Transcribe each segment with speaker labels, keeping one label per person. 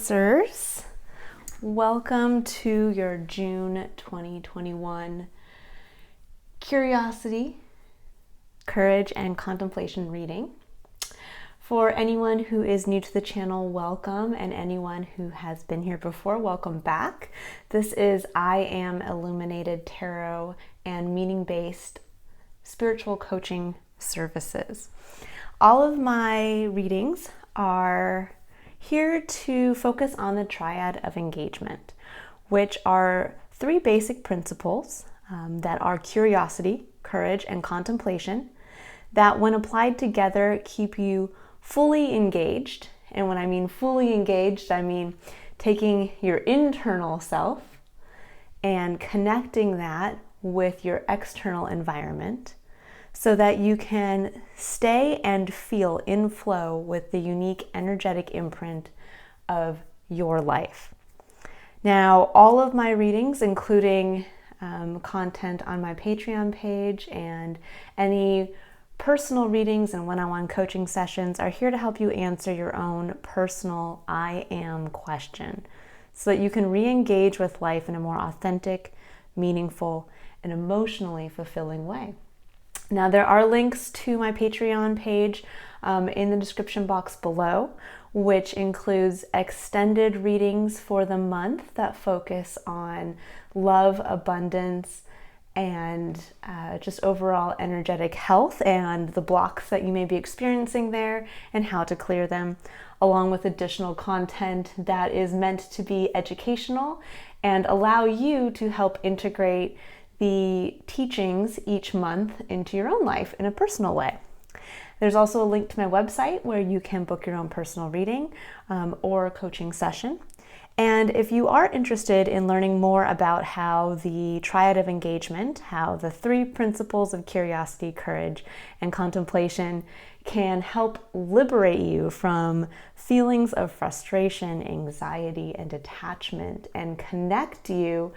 Speaker 1: Cancers. Welcome to your June 2021 Curiosity, Courage, and Contemplation reading. For anyone who is new to the channel, welcome, and anyone who has been here before, welcome back. This is I Am Illuminated Tarot and meaning-based spiritual coaching services. All of my readings are here to focus on the Triad of Engagement, which are three basic principles that are curiosity, courage, and contemplation that when applied together keep you fully engaged. And when I mean fully engaged, I mean taking your internal self and connecting that with your external environment so that you can stay and feel in flow with the unique energetic imprint of your life. Now, all of my readings, including content on my Patreon page and any personal readings and one-on-one coaching sessions, are here to help you answer your own personal I am question so that you can re-engage with life in a more authentic, meaningful, and emotionally fulfilling way. Now, there are links to my Patreon page in the description box below, which includes extended readings for the month that focus on love, abundance, and just overall energetic health and the blocks that you may be experiencing there and how to clear them, along with additional content that is meant to be educational and allow you to help integrate the teachings each month into your own life in a personal way. There's also a link to my website where you can book your own personal reading or coaching session. And if you are interested in learning more about how the Triad of Engagement, how the three principles of curiosity, courage, and contemplation can help liberate you from feelings of frustration, anxiety, and detachment, and connect you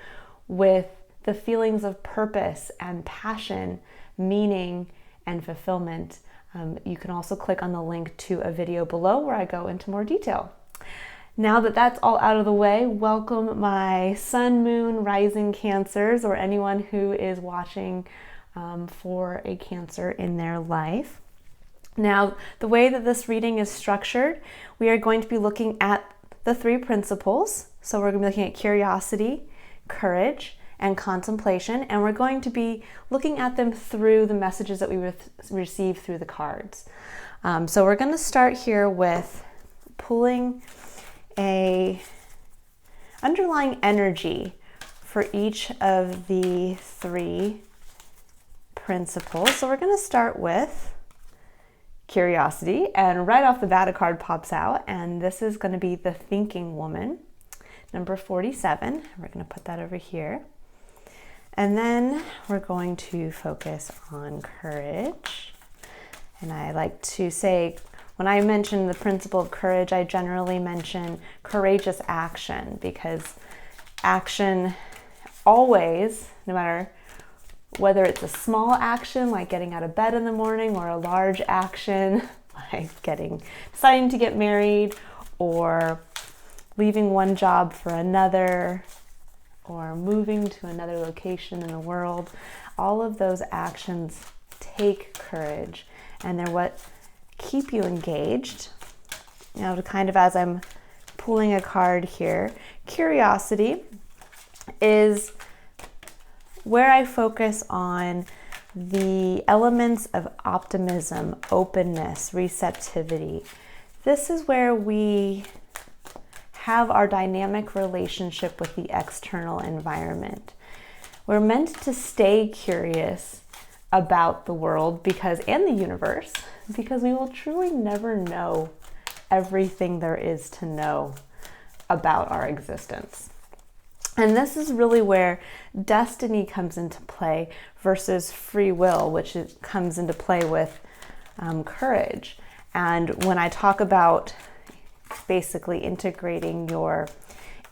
Speaker 1: with the feelings of purpose and passion, meaning, and fulfillment, you can also click on the link to a video below where I go into more detail. Now that that's all out of the way, welcome my sun, moon, rising Cancers, or anyone who is watching for a Cancer in their life. Now, the way that this reading is structured, we are going to be looking at the three principles. So we're going to be looking at curiosity, courage, and contemplation, and we're going to be looking at them through the messages that we receive through the cards. So we're going to start here with pulling a underlying energy for each of the three principles. So we're going to start with curiosity, and right off the bat a card pops out, and this is going to be the Thinking Woman, number 47. We're going to put that over here. And then we're going to focus on courage. And I like to say, when I mention the principle of courage, I generally mention courageous action, because action always, no matter whether it's a small action like getting out of bed in the morning, or a large action like deciding to get married, or leaving one job for another, or moving to another location in the world, all of those actions take courage, and they're what keep you engaged. Now, to kind of, as I'm pulling a card here, curiosity is where I focus on the elements of optimism, openness, receptivity. This is where we have our dynamic relationship with the external environment. We're meant to stay curious about the world and the universe, because we will truly never know everything there is to know about our existence. And this is really where destiny comes into play versus free will, which comes into play with courage. And when I talk about basically integrating your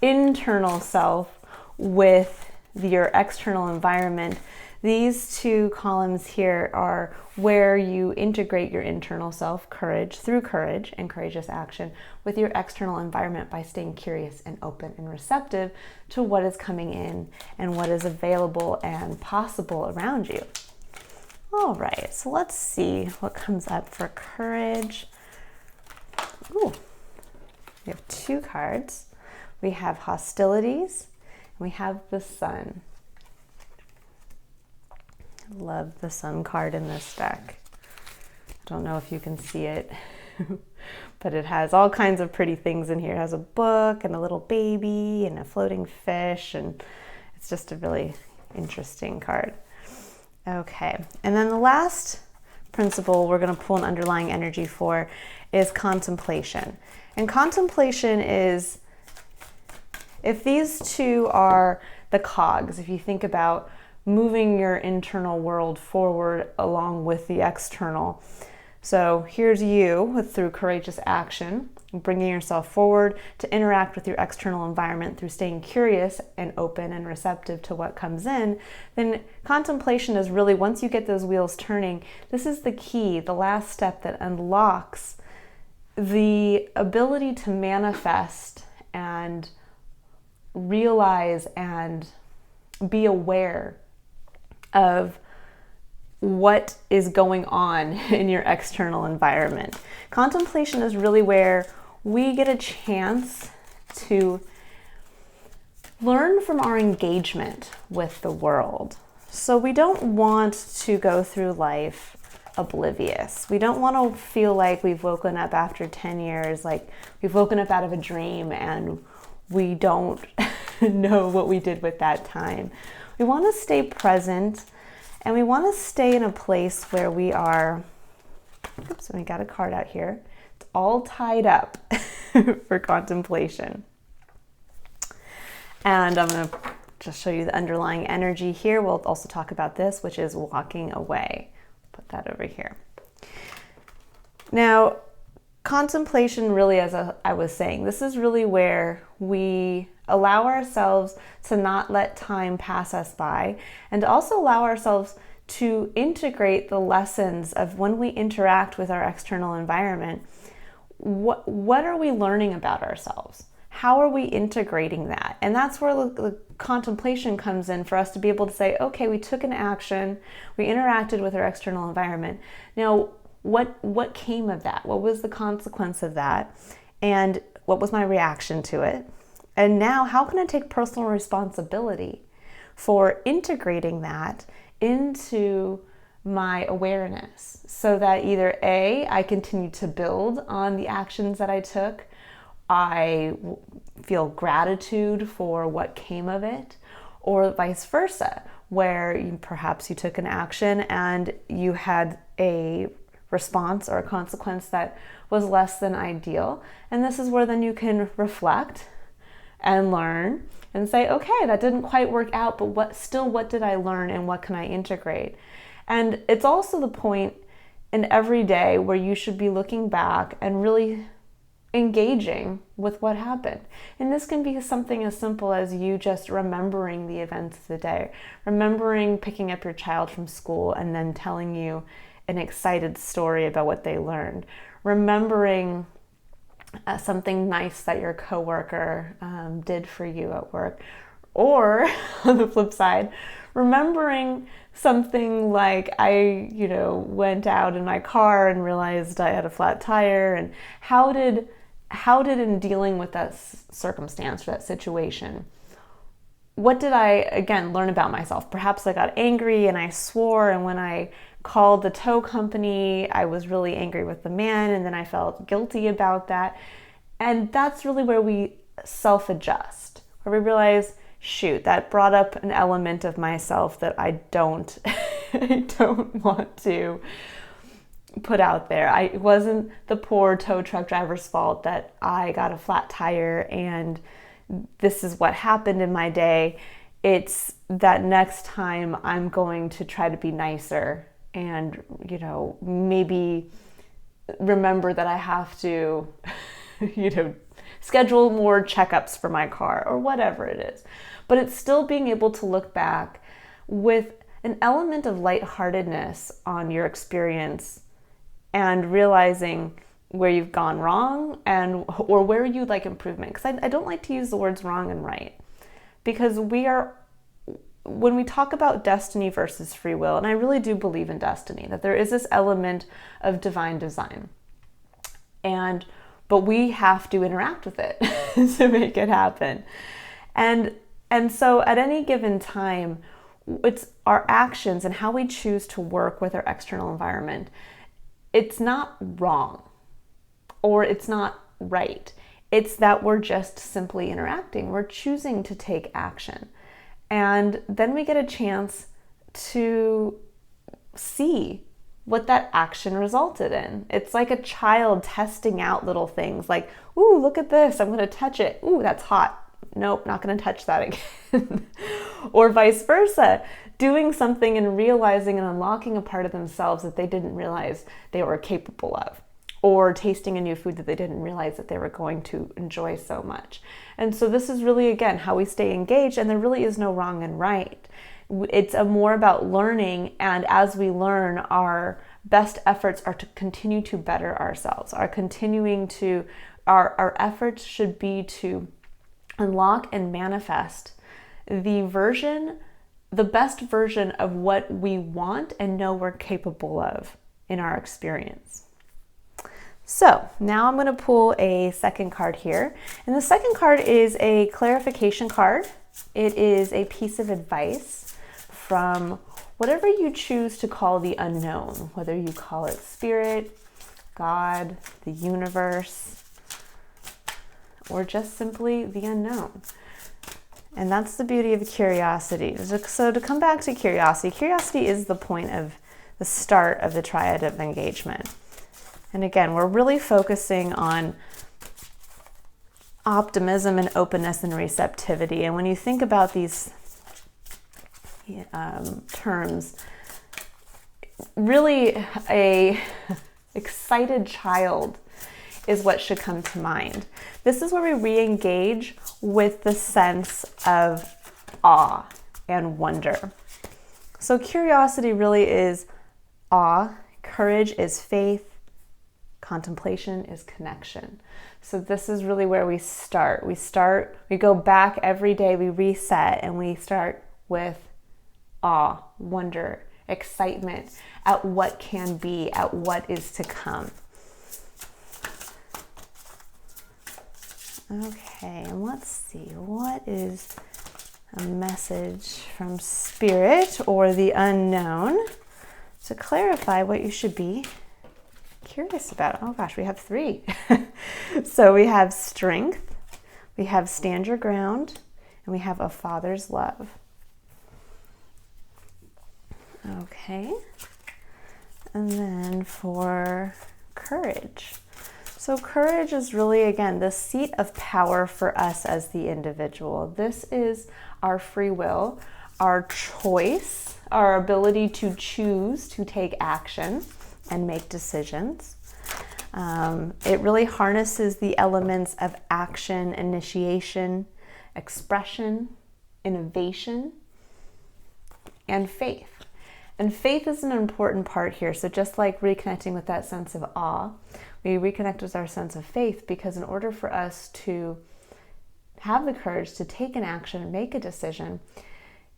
Speaker 1: internal self with your external environment, These two columns here are where you integrate your internal self, courage, through courage and courageous action, with your external environment by staying curious and open and receptive to what is coming in and what is available and possible around you. All right, so let's see what comes up for courage. Ooh, we have two cards. We have hostilities, and we have the sun. I love the sun card in this deck. I don't know if you can see it, but it has all kinds of pretty things in here. It has a book and a little baby and a floating fish, and it's just a really interesting card. Okay, and then the last principle we're going to pull an underlying energy for is contemplation. And contemplation is, if these two are the cogs, if you think about moving your internal world forward along with the external. So here's you through courageous action, bringing yourself forward to interact with your external environment through staying curious and open and receptive to what comes in. Then contemplation is really, once you get those wheels turning, this is the key, the last step that unlocks the ability to manifest and realize and be aware of what is going on in your external environment. Contemplation is really where we get a chance to learn from our engagement with the world. So we don't want to go through life oblivious. We don't want to feel like we've woken up after 10 years, like we've woken up out of a dream and we don't know what we did with that time. We want to stay present, and we want to stay in a place where we are, oops, we got a card out here. It's all tied up for contemplation. And I'm going to just show you the underlying energy here. We'll also talk about this, which is walking away. Put that over here. Now, contemplation really, as I was saying, this is really where we allow ourselves to not let time pass us by, and to also allow ourselves to integrate the lessons of when we interact with our external environment. What are we learning about ourselves? How are we integrating that? And that's where the contemplation comes in, for us to be able to say, okay, we took an action, we interacted with our external environment. Now, what came of that? What was the consequence of that? And what was my reaction to it? And now, how can I take personal responsibility for integrating that into my awareness, so that either A, I continue to build on the actions that I took, I feel gratitude for what came of it, or vice versa, where perhaps you took an action and you had a response or a consequence that was less than ideal. And this is where then you can reflect and learn and say, okay, that didn't quite work out, but what did I learn and what can I integrate? And it's also the point in every day where you should be looking back and really engaging with what happened. And this can be something as simple as you just remembering the events of the day, remembering picking up your child from school and then telling you an excited story about what they learned, remembering something nice that your coworker did for you at work, or on the flip side, remembering something like I, went out in my car and realized I had a flat tire, and how did in dealing with that circumstance or that situation, what did I, again, learn about myself? Perhaps I got angry and I swore, and when I called the tow company, I was really angry with the man, and then I felt guilty about that. And that's really where we self-adjust, where we realize, shoot, that brought up an element of myself that I don't want to put out there. It wasn't the poor tow truck driver's fault that I got a flat tire and this is what happened in my day. It's that next time I'm going to try to be nicer and, maybe remember that I have to, schedule more checkups for my car or whatever it is. But it's still being able to look back with an element of lightheartedness on your experience and realizing where you've gone wrong or where you'd like improvement. Because I don't like to use the words wrong and right, because when we talk about destiny versus free will, and I really do believe in destiny, that there is this element of divine design, but we have to interact with it to make it happen. And so at any given time, it's our actions and how we choose to work with our external environment. It's not wrong or it's not right. It's that we're just simply interacting. We're choosing to take action. And then we get a chance to see what that action resulted in. It's like a child testing out little things like, ooh, look at this, I'm gonna touch it. Ooh, that's hot. Nope, not gonna touch that again. Or vice versa, doing something and realizing and unlocking a part of themselves that they didn't realize they were capable of. Or tasting a new food that they didn't realize that they were going to enjoy so much. And so this is really, again, how we stay engaged, and there really is no wrong and right. It's more about learning, and as we learn, our best efforts are to continue to better ourselves. Our efforts should be to unlock and manifest the best version of what we want and know we're capable of in our experience. So now I'm going to pull a second card here. And the second card is a clarification card. It is a piece of advice from whatever you choose to call the unknown, whether you call it spirit, God, the universe, or just simply the unknown. And that's the beauty of curiosity. So to come back to curiosity is the point of the start of the Triad of Engagement. And again, we're really focusing on optimism and openness and receptivity. And when you think about these terms, really a excited child is what should come to mind. This is where we re-engage with the sense of awe and wonder. So curiosity really is awe, courage is faith, contemplation is connection. So this is really where we start. We go back every day, we reset, and we start with awe, wonder, excitement at what can be, at what is to come. Okay, and let's see, what is a message from Spirit or the unknown to clarify what you should be curious about? Oh gosh, we have 3. So we have strength, we have stand your ground, and we have a father's love. Okay, and then for courage. So courage is really, again, the seat of power for us as the individual. This is our free will, our choice, our ability to choose to take action and make decisions. It really harnesses the elements of action, initiation, expression, innovation, and faith. And faith is an important part here. So just like reconnecting with that sense of awe, we reconnect with our sense of faith, because in order for us to have the courage to take an action and make a decision,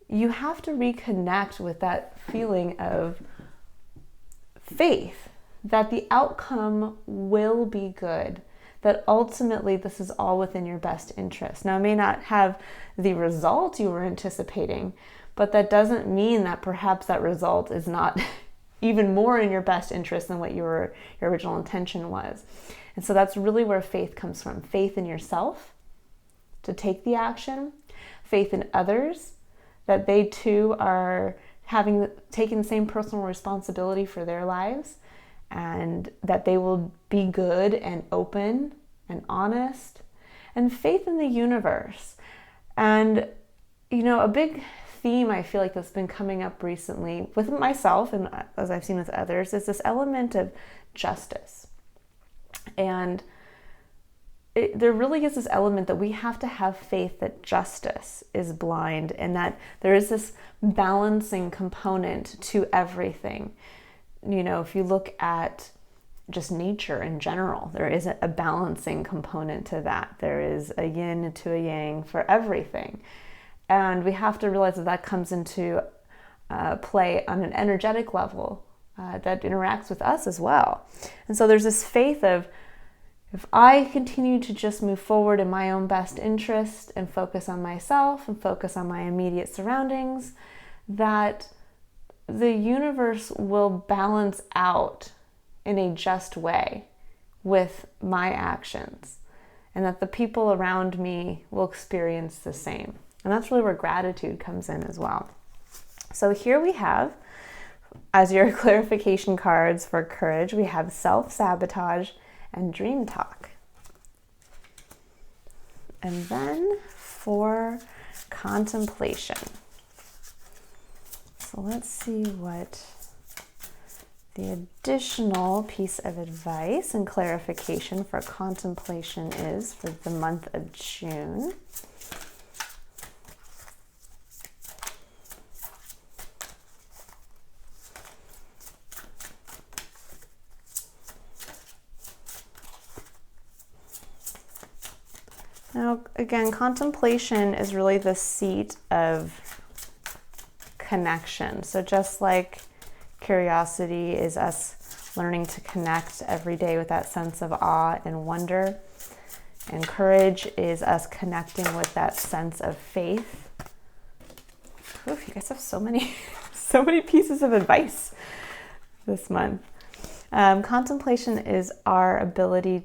Speaker 1: you have to reconnect with that feeling of faith that the outcome will be good, that ultimately this is all within your best interest. Now, it may not have the result you were anticipating, but that doesn't mean that perhaps that result is not even more in your best interest than what your original intention was. And so that's really where faith comes from. Faith in yourself to take the action, faith in others, that they too are taking the same personal responsibility for their lives, and that they will be good and open and honest, and faith in the universe. And, a big theme I feel like that's been coming up recently with myself, and as I've seen with others, is this element of justice. And there really is this element that we have to have faith that justice is blind, and that there is this balancing component to everything. If you look at just nature in general, there is a balancing component to that. There is a yin to a yang for everything. And we have to realize that comes into play on an energetic level that interacts with us as well. And so there's this faith of, if I continue to just move forward in my own best interest and focus on myself and focus on my immediate surroundings, that the universe will balance out in a just way with my actions, and that the people around me will experience the same. And that's really where gratitude comes in as well. So here we have, as your clarification cards for courage, we have self-sabotage and dream talk. And then for contemplation. So let's see what the additional piece of advice and clarification for contemplation is for the month of June. Now, again, contemplation is really the seat of connection. So just like curiosity is us learning to connect every day with that sense of awe and wonder, and courage is us connecting with that sense of faith. Oof, you guys have so many pieces of advice this month. Contemplation is our ability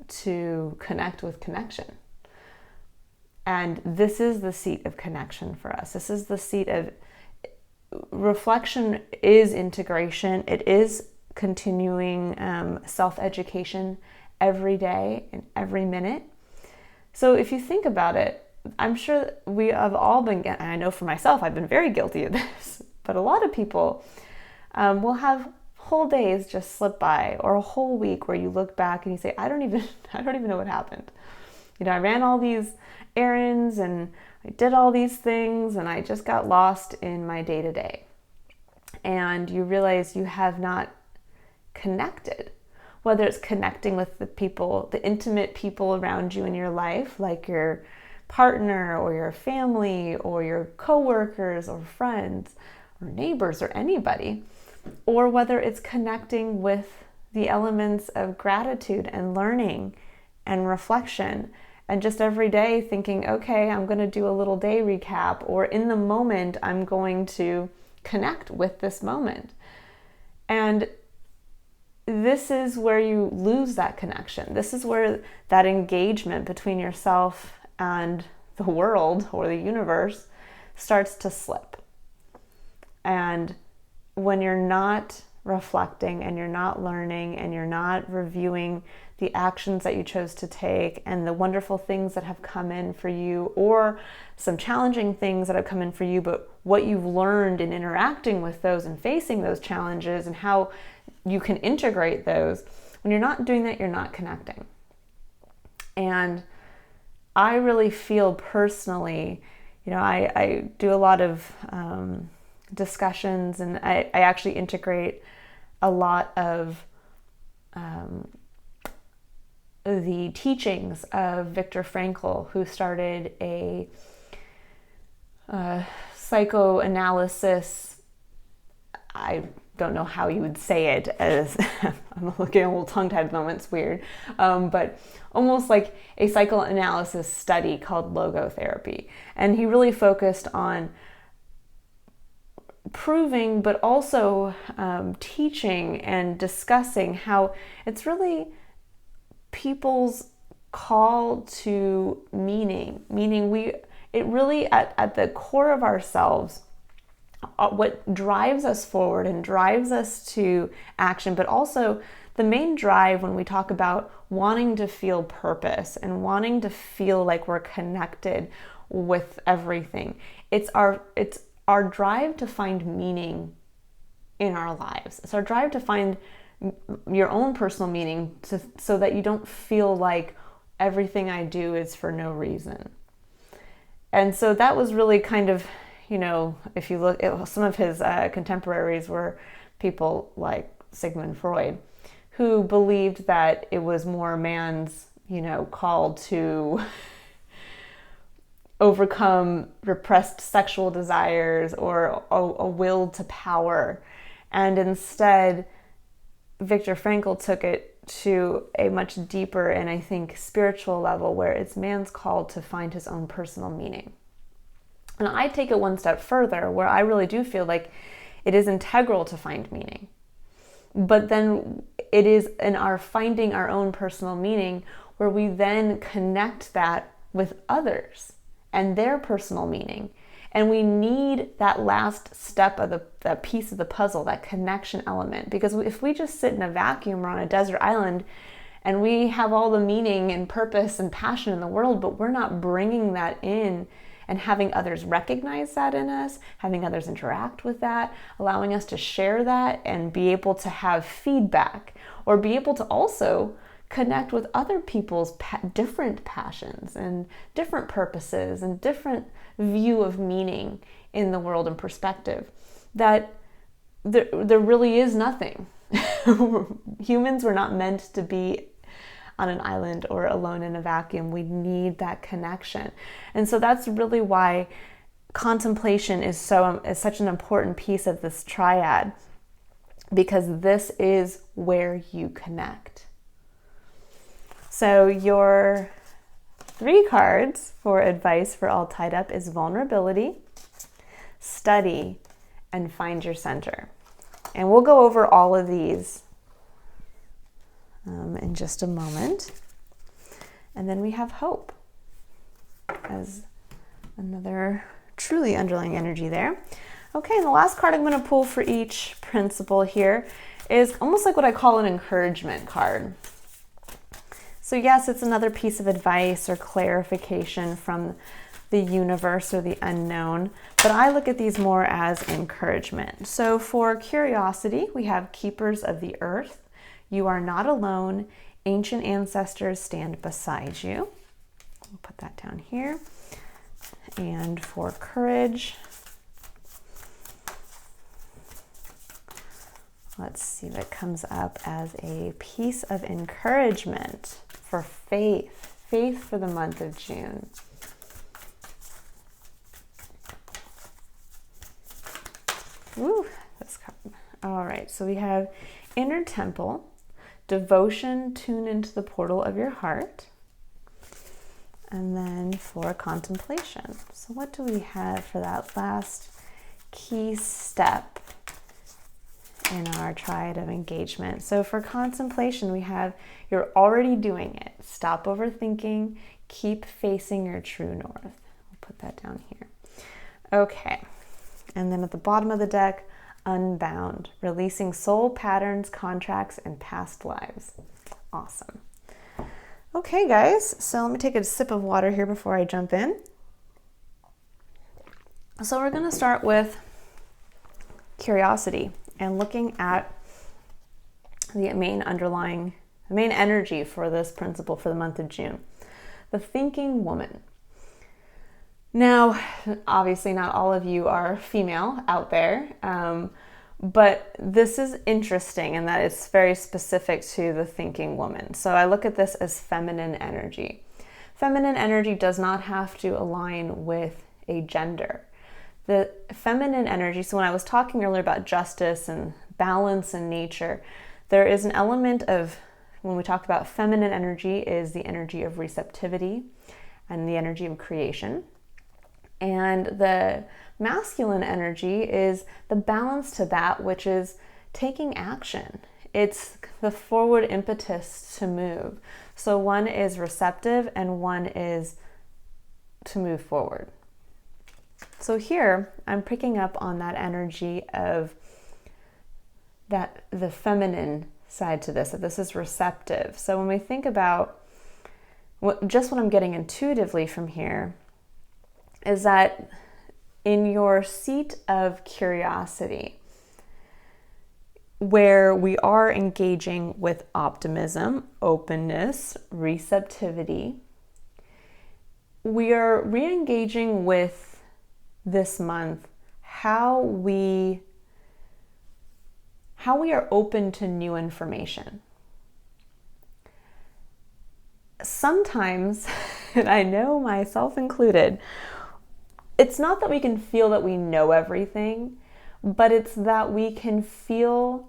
Speaker 1: to connect with connection. And this is the seat of connection for us. This is the seat of reflection, is integration. It is continuing self-education every day and every minute. So if you think about it, I'm sure we have all been, and I know for myself, I've been very guilty of this, but a lot of people will have whole days just slip by, or a whole week where you look back and you say, I don't even know what happened. I ran all these errands and I did all these things and I just got lost in my day-to-day. And you realize you have not connected, whether it's connecting with the people, the intimate people around you in your life, like your partner or your family or your coworkers or friends or neighbors or anybody, or whether it's connecting with the elements of gratitude and learning and reflection, and just every day thinking, okay, I'm going to do a little day recap, or in the moment, I'm going to connect with this moment. And this is where you lose that connection. This is where that engagement between yourself and the world or the universe starts to slip. And when you're not reflecting and you're not learning and you're not reviewing the actions that you chose to take and the wonderful things that have come in for you, or some challenging things that have come in for you, but what you've learned in interacting with those and facing those challenges and how you can integrate those, when you're not doing that, you're not connecting. And I really feel personally, I do a lot of discussions, and I actually integrate a lot of the teachings of Viktor Frankl, who started a psychoanalysis. I don't know how you would say it, as I'm looking a little tongue-tied at the moment, it's weird, but almost like a psychoanalysis study called logotherapy. And he really focused on proving, but also teaching and discussing how it's really people's call to meaning it really at the core of ourselves, what drives us forward and drives us to action, but also the main drive when we talk about wanting to feel purpose and wanting to feel like we're connected with everything. It's our drive to find meaning in our lives. It's our drive to find your own personal meaning so that you don't feel like everything I do is for no reason. And so that was really kind of, if you look at some of his contemporaries were people like Sigmund Freud, who believed that it was more man's, call to overcome repressed sexual desires or a will to power. And instead, Viktor Frankl took it to a much deeper and I think spiritual level where it's man's call to find his own personal meaning. And I take it one step further where I really do feel like it is integral to find meaning. But then it is in our finding our own personal meaning where we then connect that with others and their personal meaning. And we need that last step of that piece of the puzzle, that connection element. Because if we just sit in a vacuum or on a desert island and we have all the meaning and purpose and passion in the world, but we're not bringing that in and having others recognize that in us, having others interact with that, allowing us to share that and be able to have feedback or be able to also connect with other people's different passions and different purposes and different view of meaning in the world and perspective, that there really is nothing. Humans were not meant to be on an island or alone in a vacuum. We need that connection. And so that's really why contemplation is such an important piece of this triad, because this is where you connect. So your 3 cards for advice for all tied up is vulnerability, study, and find your center. And we'll go over all of these in just a moment. And then we have hope as another truly underlying energy there. Okay, and the last card I'm going to pull for each principle here is almost like what I call an encouragement card. So yes, it's another piece of advice or clarification from the universe or the unknown, but I look at these more as encouragement. So for curiosity, we have keepers of the earth. You are not alone. Ancient ancestors stand beside you. We'll put that down here. And for courage, let's see what comes up as a piece of encouragement for faith for the month of June. Ooh, this card. All right, so we have inner temple, devotion, tune into the portal of your heart, and then for contemplation. So what do we have for that last key step in our Triad of Engagement? So for contemplation, we have you're already doing it. Stop overthinking. Keep facing your true north. I'll put that down here. Okay. And then at the bottom of the deck, unbound, releasing soul patterns, contracts, and past lives. Awesome. Okay, guys. So let me take a sip of water here before I jump in. So we're going to start with curiosity and looking at the main energy for this principle for the month of June, the thinking woman. Now, obviously not all of you are female out there, but this is interesting in that it's very specific to the thinking woman. So I look at this as feminine energy. Feminine energy does not have to align with a gender. The feminine energy, so when I was talking earlier about justice and balance in nature, there is an element of, when we talk about feminine energy, is the energy of receptivity and the energy of creation. And the masculine energy is the balance to that, which is taking action. It's the forward impetus to move. So one is receptive and one is to move forward. So here I'm picking up on that energy of that, the feminine side to this, that this is receptive. So when we think about what I'm getting intuitively from here is that in your seat of curiosity, where we are engaging with optimism, openness, receptivity. We are re-engaging with this month how we are open to new information. Sometimes, and I know myself included, it's not that we can feel that we know everything, but it's that we can feel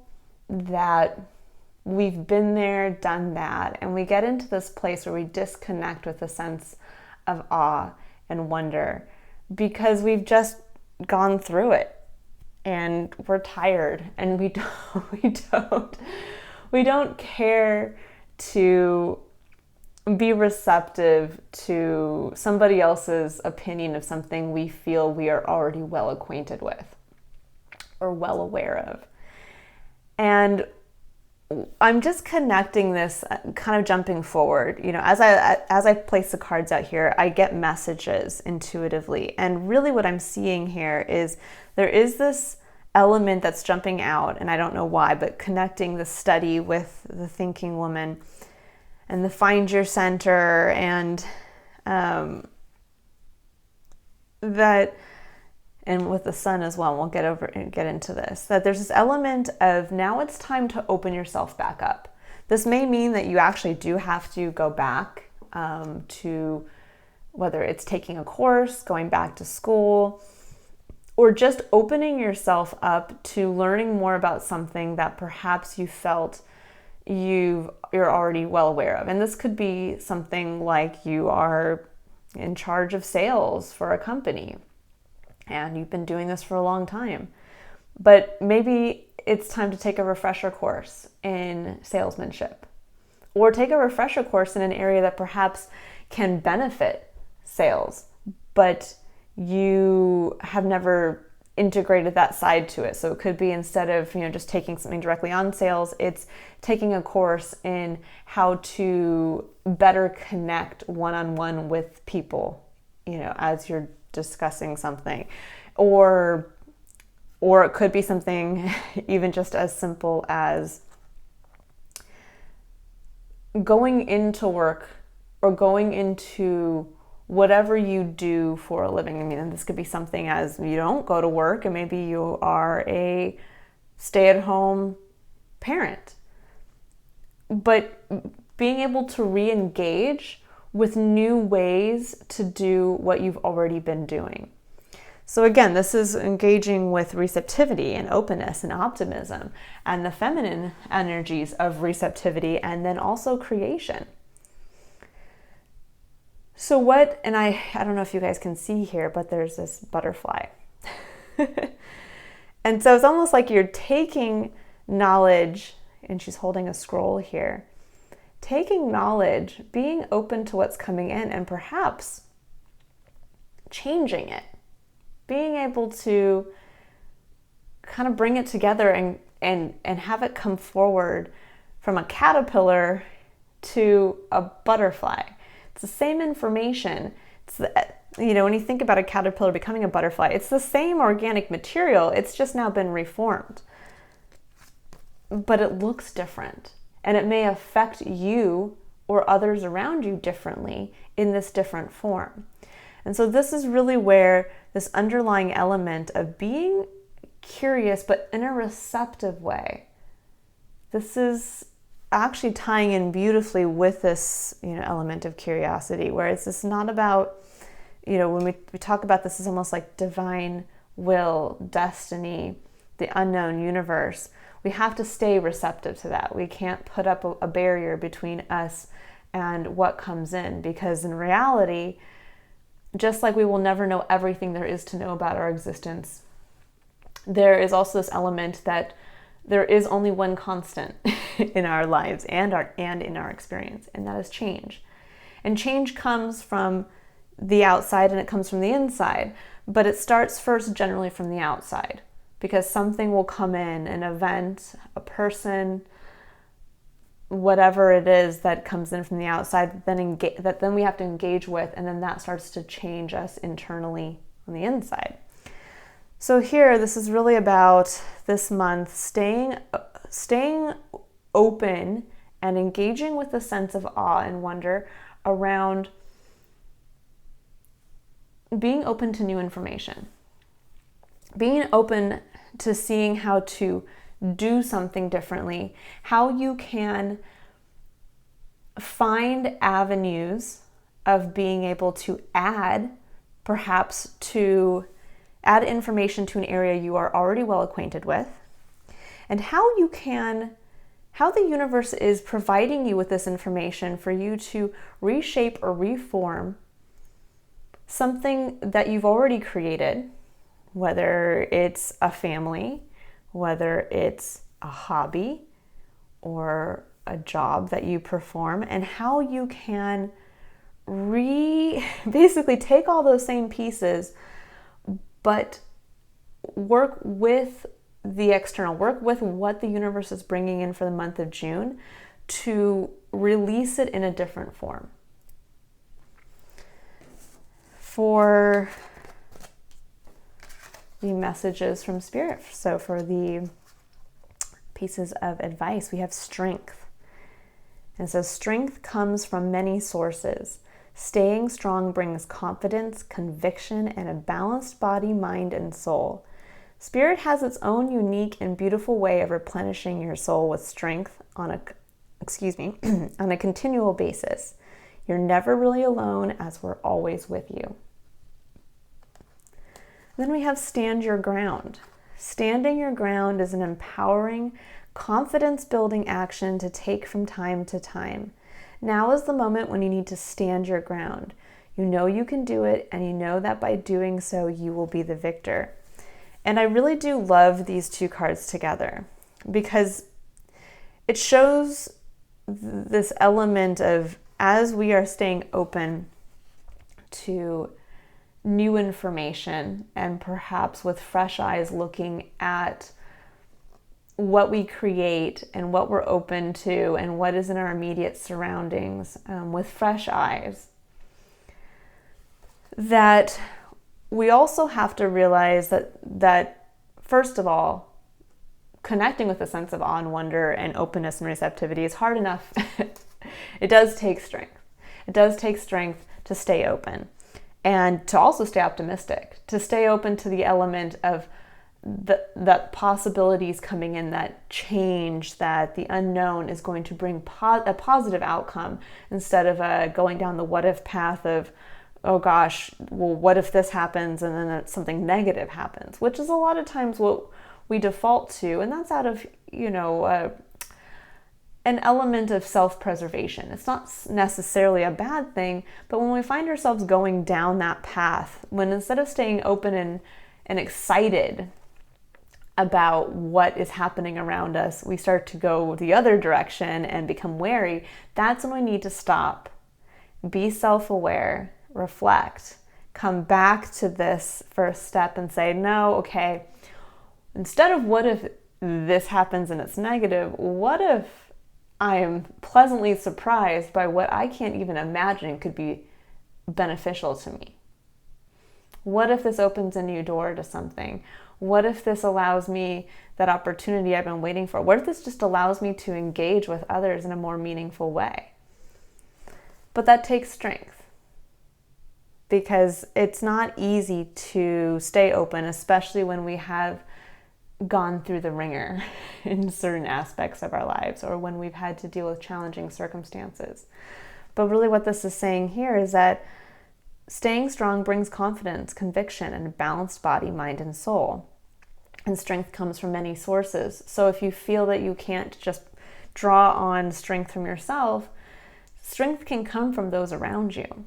Speaker 1: that we've been there, done that, and we get into this place where we disconnect with a sense of awe and wonder because we've just gone through it and we're tired and we don't care to be receptive to somebody else's opinion of something we feel we are already well acquainted with or well aware of. And I'm just connecting this, kind of jumping forward. You know, as I place the cards out here, I get messages intuitively. And really what I'm seeing here is there is this element that's jumping out, and I don't know why, but connecting the study with the thinking woman and the find your center, and that, and with the sun as well, and we'll get into this, that there's this element of now it's time to open yourself back up. This may mean that you actually do have to go back to, whether it's taking a course, going back to school, or just opening yourself up to learning more about something that perhaps you felt you're already well aware of. And this could be something like you are in charge of sales for a company and you've been doing this for a long time, but maybe it's time to take a refresher course in salesmanship, or take a refresher course in an area that perhaps can benefit sales, but you have never integrated that side to it. So it could be, instead of, just taking something directly on sales, it's taking a course in how to better connect one-on-one with people, as you're discussing something. Or it could be something even just as simple as going into work or going into whatever you do for a living. I mean, and this could be something as you don't go to work and maybe you are a stay-at-home parent. But being able to re-engage with new ways to do what you've already been doing. So again, this is engaging with receptivity and openness and optimism and the feminine energies of receptivity, and then also creation. So what, and I don't know if you guys can see here, but there's this butterfly. And so it's almost like you're taking knowledge, and she's holding a scroll here, taking knowledge, being open to what's coming in, and perhaps changing it, being able to kind of bring it together and have it come forward from a caterpillar to a butterfly. It's the same information. When you think about a caterpillar becoming a butterfly, it's the same organic material. It's just now been reformed. But it looks different. And it may affect you or others around you differently in this different form. And so this is really where this underlying element of being curious, but in a receptive way. This is actually tying in beautifully with this, element of curiosity, where it's just not about, when we talk about this, is almost like divine will, destiny, the unknown universe. We have to stay receptive to that. We can't put up a barrier between us and what comes in, because in reality, just like we will never know everything there is to know about our existence, there is also this element that there is only one constant in our lives and in our experience, and that is change. And change comes from the outside and it comes from the inside, but it starts first generally from the outside, because something will come in, an event, a person, whatever it is that comes in from the outside, that then we have to engage with, and then that starts to change us internally on the inside. So here, this is really about this month staying staying open and engaging with a sense of awe and wonder around being open to new information, being open to seeing how to do something differently, how you can find avenues of being able to add information to an area you are already well acquainted with, and how the universe is providing you with this information for you to reshape or reform something that you've already created, whether it's a family, whether it's a hobby or a job that you perform, and how you can basically take all those same pieces, but work with the external, work with what the universe is bringing in for the month of June to release it in a different form. For the messages from Spirit, so for the pieces of advice, we have strength. And so strength comes from many sources. Staying strong brings confidence, conviction, and a balanced body, mind, and soul. Spirit has its own unique and beautiful way of replenishing your soul with strength on a continual basis. You're never really alone, as we're always with you. Then we have stand your ground. Standing your ground is an empowering, confidence-building action to take from time to time. Now is the moment when you need to stand your ground. You know you can do it, and you know that by doing so, you will be the victor. And I really do love these two cards together because it shows this element of, as we are staying open to new information and perhaps with fresh eyes looking at what we create and what we're open to and what is in our immediate surroundings with fresh eyes, that we also have to realize that first of all, connecting with a sense of awe and wonder and openness and receptivity is hard enough. It does take strength. It does take strength to stay open and to also stay optimistic, to stay open to the element of that possibilities coming in, that change, that the unknown is going to bring a positive outcome instead of going down the what if path of, oh gosh, well, what if this happens and then something negative happens, which is a lot of times what we default to, and that's out of, an element of self-preservation. It's not necessarily a bad thing, but when we find ourselves going down that path, when instead of staying open and excited about what is happening around us, we start to go the other direction and become wary, that's when we need to stop, be self-aware, reflect, come back to this first step and say, no, okay, instead of what if this happens and it's negative, what if I am pleasantly surprised by what I can't even imagine could be beneficial to me? What if this opens a new door to something? What if this allows me that opportunity I've been waiting for? What if this just allows me to engage with others in a more meaningful way? But that takes strength, because it's not easy to stay open, especially when we have gone through the ringer in certain aspects of our lives, or when we've had to deal with challenging circumstances. But really what this is saying here is that staying strong brings confidence, conviction, and a balanced body, mind, and soul. And strength comes from many sources. So if you feel that you can't just draw on strength from yourself, strength can come from those around you.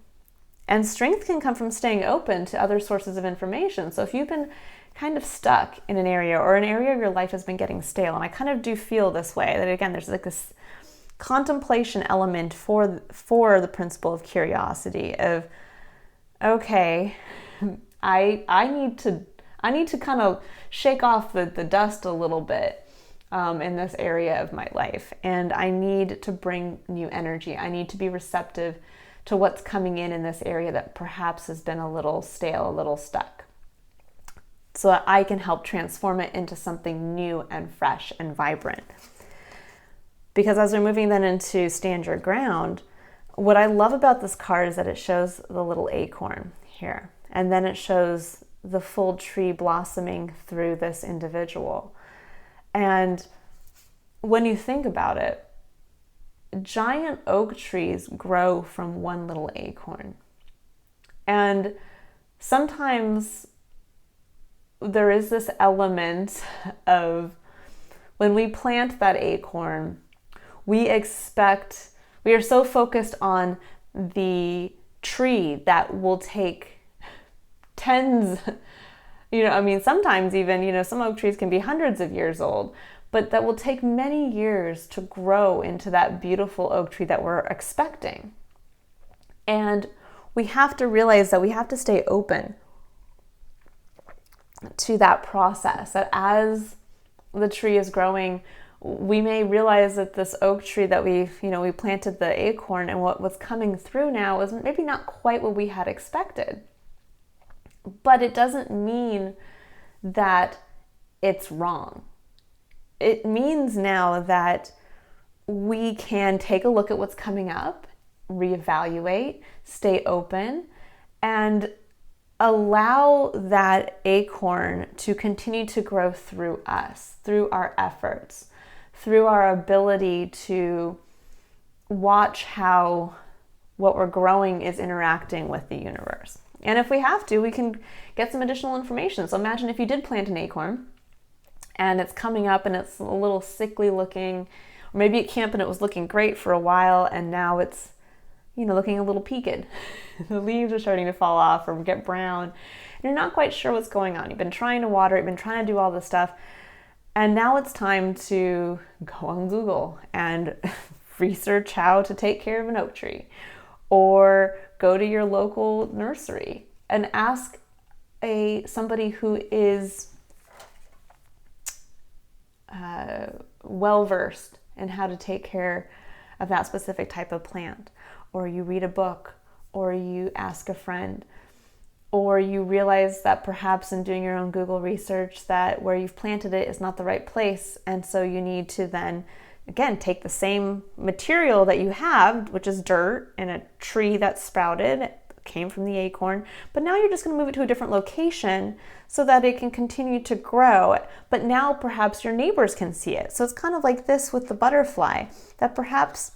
Speaker 1: And strength can come from staying open to other sources of information. So if you've been kind of stuck in an area, or an area of your life has been getting stale, and I kind of do feel this way, that again, there's like this contemplation element for the principle of curiosity of, okay, I need to kind of shake off the dust a little bit in this area of my life, and I need to bring new energy. I need to be receptive to what's coming in this area that perhaps has been a little stale, a little stuck. so that I can help transform it into something new and fresh and vibrant. Because as we're moving then into stand your ground, what I love about this card is that it shows the little acorn here, and then it shows the full tree blossoming through this individual. And when you think about it, giant oak trees grow from one little acorn. And sometimes there is this element of when we plant that acorn, we are so focused on the tree that will take tens, sometimes even, some oak trees can be hundreds of years old, but that will take many years to grow into that beautiful oak tree that we're expecting. And we have to realize that we have to stay open to that process, that as the tree is growing, we may realize that this oak tree that we planted the acorn, and what was coming through now is maybe not quite what we had expected. But it doesn't mean that it's wrong. It means now that we can take a look at what's coming up, reevaluate, stay open, and allow that acorn to continue to grow through us, through our efforts, through our ability to watch how what we're growing is interacting with the universe. And if we have to, we can get some additional information. So imagine if you did plant an acorn and it's coming up and it's a little sickly looking, or maybe at camp and it was looking great for a while and now it's, looking a little peaked. The leaves are starting to fall off or get brown. And you're not quite sure what's going on. You've been trying to water, you've been trying to do all this stuff. And now it's time to go on Google and research how to take care of an oak tree, or go to your local nursery and ask somebody who is well-versed in how to take care of that specific type of plant. Or you read a book, or you ask a friend, or you realize that perhaps in doing your own Google research that where you've planted it is not the right place. And so you need to then, again, take the same material that you have, which is dirt and a tree that sprouted, came from the acorn, but now you're just going to move it to a different location so that it can continue to grow. But now perhaps your neighbors can see it. So it's kind of like this with the butterfly, that perhaps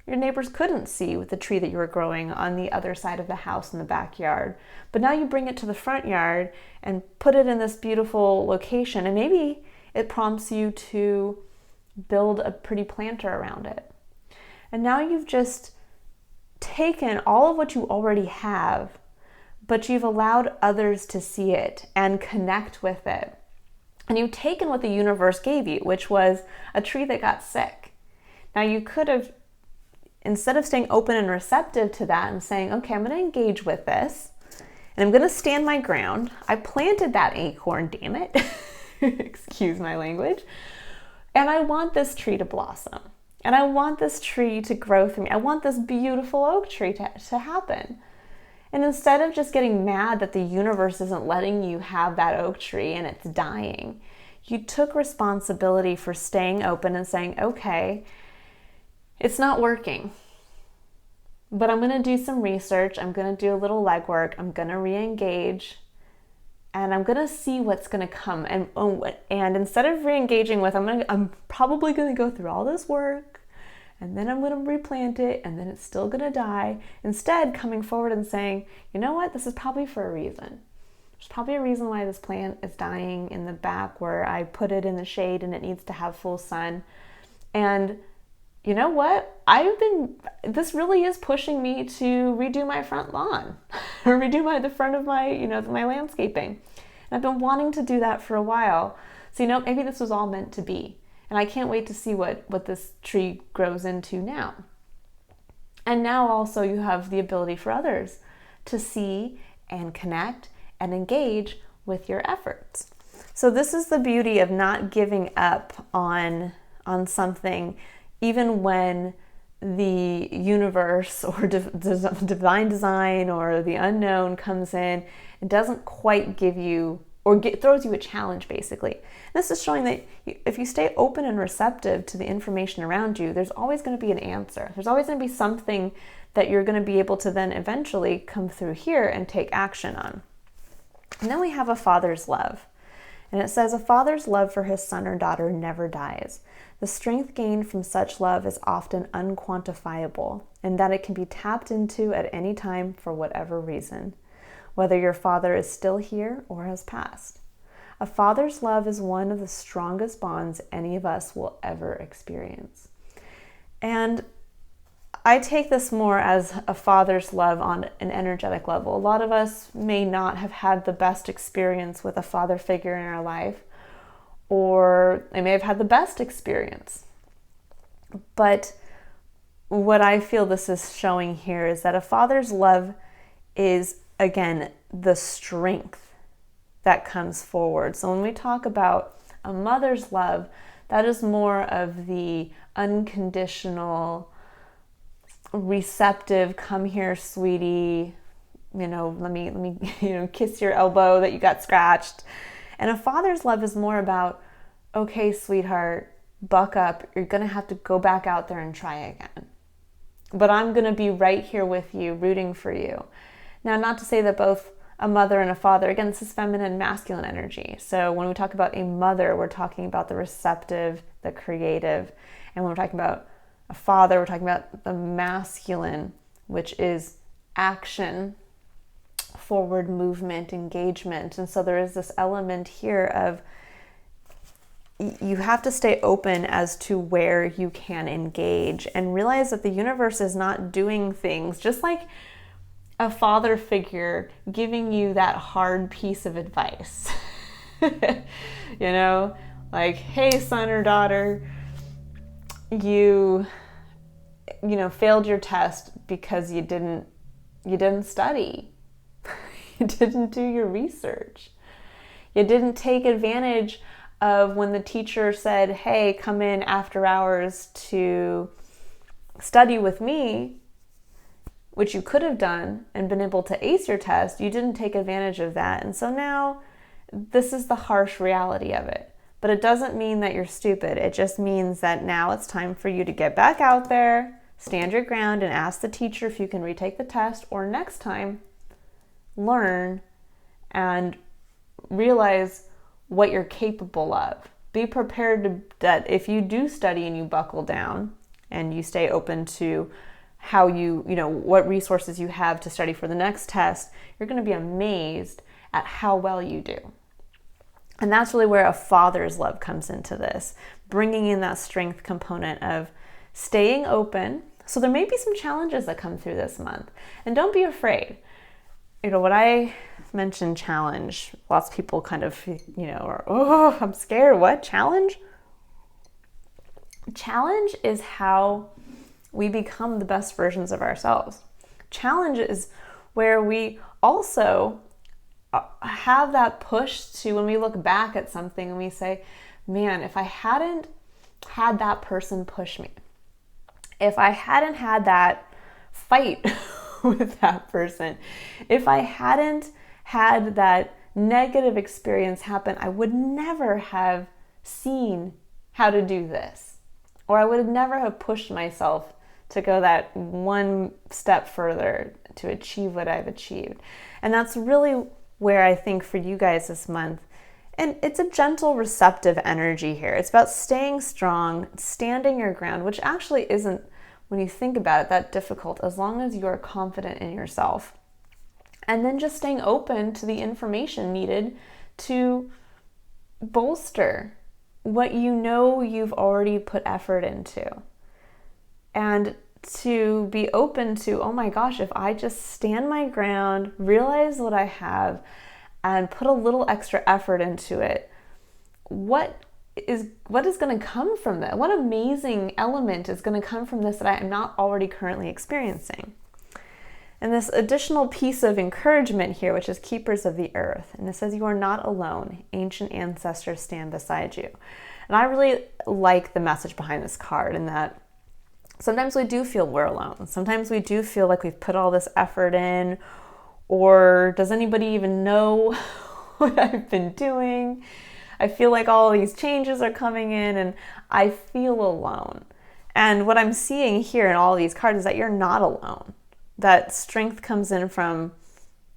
Speaker 1: your neighbors couldn't see with the tree that you were growing on the other side of the house in the backyard. But now you bring it to the front yard and put it in this beautiful location, and maybe it prompts you to build a pretty planter around it. And now you've just taken all of what you already have, but you've allowed others to see it and connect with it. And you've taken what the universe gave you, which was a tree that got sick. Now you could have, instead of staying open and receptive to that and saying, okay, I'm going to engage with this and I'm going to stand my ground. I planted that acorn, damn it. Excuse my language. And I want this tree to blossom. And I want this tree to grow through me. I want this beautiful oak tree to happen. And instead of just getting mad that the universe isn't letting you have that oak tree and it's dying, you took responsibility for staying open and saying, okay, it's not working, but I'm going to do some research. I'm going to do a little legwork. I'm going to re-engage, and I'm going to see what's going to come. And instead of re-engaging with, I'm probably going to go through all this work, and then I'm going to replant it, and then it's still going to die. Instead, coming forward and saying, you know what, this is probably for a reason. There's probably a reason why this plant is dying in the back where I put it in the shade and it needs to have full sun. And you know what? This really is pushing me to redo my front lawn or redo the front of my landscaping. And I've been wanting to do that for a while. So, maybe this was all meant to be. And I can't wait to see what this tree grows into now. And now also you have the ability for others to see and connect and engage with your efforts. So this is the beauty of not giving up on something, even when the universe or divine design or the unknown comes in and doesn't quite give you throws you a challenge, basically. This is showing that if you stay open and receptive to the information around you, there's always going to be an answer. There's always going to be something that you're going to be able to then eventually come through here and take action on. And then we have a father's love. And it says, a father's love for his son or daughter never dies. The strength gained from such love is often unquantifiable, and that it can be tapped into at any time for whatever reason, whether your father is still here or has passed. A father's love is one of the strongest bonds any of us will ever experience. And I take this more as a father's love on an energetic level. A lot of us may not have had the best experience with a father figure in our life, or I may have had the best experience. But what I feel this is showing here is that a father's love is, again, the strength that comes forward. So when we talk about a mother's love, that is more of the unconditional, receptive, come here, sweetie, let me kiss your elbow that you got scratched. And a father's love is more about, okay, sweetheart, buck up. You're going to have to go back out there and try again. But I'm going to be right here with you, rooting for you. Now, not to say that both a mother and a father, again, this is feminine and masculine energy. So when we talk about a mother, we're talking about the receptive, the creative. And when we're talking about a father, we're talking about the masculine, which is action, forward movement, engagement. And so there is this element here of you have to stay open as to where you can engage and realize that the universe is not doing things just like a father figure giving you that hard piece of advice. Like, hey, son or daughter, you failed your test because you didn't study. You didn't do your research. You didn't take advantage of when the teacher said, hey, come in after hours to study with me, which you could have done and been able to ace your test. You didn't take advantage of that. And so now this is the harsh reality of it. But it doesn't mean that you're stupid. It just means that now it's time for you to get back out there, stand your ground, and ask the teacher if you can retake the test, or next time, learn and realize what you're capable of. Be prepared that if you do study and you buckle down and you stay open to how what resources you have to study for the next test, you're going to be amazed at how well you do. And that's really where a father's love comes into this, bringing in that strength component of staying open. So there may be some challenges that come through this month, and don't be afraid. When I mention challenge, lots of people kind of, are, oh, I'm scared. What? Challenge? Challenge is how we become the best versions of ourselves. Challenge is where we also have that push to, when we look back at something and we say, man, if I hadn't had that person push me, if I hadn't had that fight with that person, if I hadn't had that negative experience happen, I would never have seen how to do this, or I would never have pushed myself to go that one step further to achieve what I've achieved. And that's really where I think for you guys this month, and it's a gentle, receptive energy here. It's about staying strong, standing your ground, which actually isn't, when you think about it, that difficult, as long as you are confident in yourself. And then just staying open to the information needed to bolster what you've already put effort into. And to be open to, oh my gosh, if I just stand my ground, realize what I have, and put a little extra effort into it, what is going to come from that? What amazing element is going to come from this that I am not already currently experiencing? And this additional piece of encouragement here, which is keepers of the earth. And it says, you are not alone. Ancient ancestors stand beside you. And I really like the message behind this card, in that sometimes we do feel we're alone. Sometimes we do feel like we've put all this effort in, or does anybody even know what I've been doing. I feel like all these changes are coming in and I feel alone. And what I'm seeing here in all these cards is that you're not alone. That strength comes in from,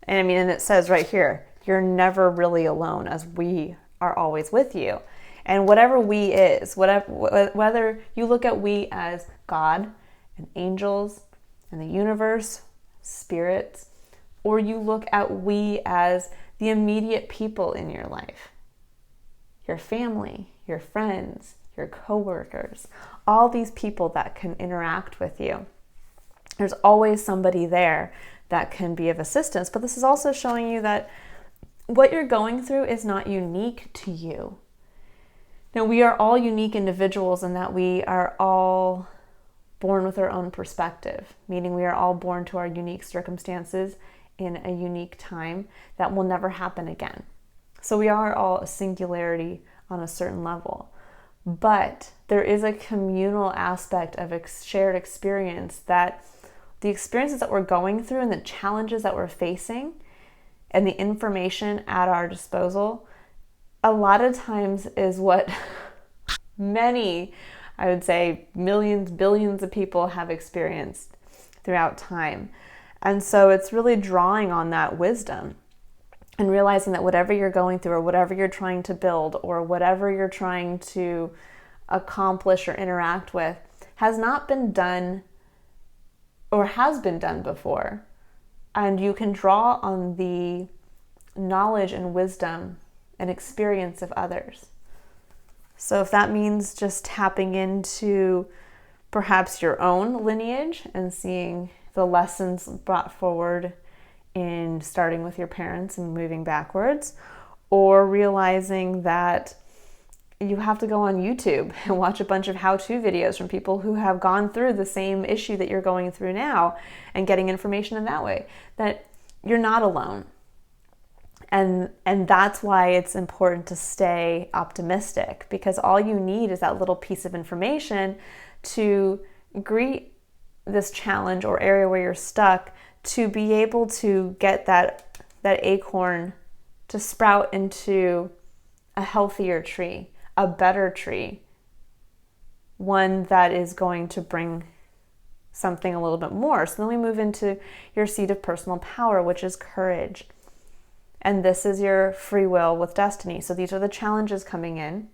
Speaker 1: and it says right here, you're never really alone, as we are always with you. And whatever we is, whether you look at we as God and angels and the universe, spirits, or you look at we as the immediate people in your life, your family, your friends, your coworkers, all these people that can interact with you. There's always somebody there that can be of assistance, but this is also showing you that what you're going through is not unique to you. Now, we are all unique individuals in that we are all born with our own perspective, meaning we are all born to our unique circumstances in a unique time that will never happen again. So we are all a singularity on a certain level. But there is a communal aspect of shared experience, that the experiences that we're going through and the challenges that we're facing and the information at our disposal, a lot of times is what many, I would say millions, billions of people have experienced throughout time. And so it's really drawing on that wisdom and realizing that whatever you're going through or whatever you're trying to build or whatever you're trying to accomplish or interact with has not been done or has been done before. And you can draw on the knowledge and wisdom and experience of others. So if that means just tapping into perhaps your own lineage and seeing the lessons brought forward in starting with your parents and moving backwards, or realizing that you have to go on YouTube and watch a bunch of how-to videos from people who have gone through the same issue that you're going through now and getting information in that way, that you're not alone. And that's why it's important to stay optimistic, because all you need is that little piece of information to greet this challenge or area where you're stuck, to be able to get that acorn to sprout into a healthier tree, a better tree, one that is going to bring something a little bit more. So then we move into your seat of personal power, which is courage. And this is your free will with destiny. So these are the challenges coming in.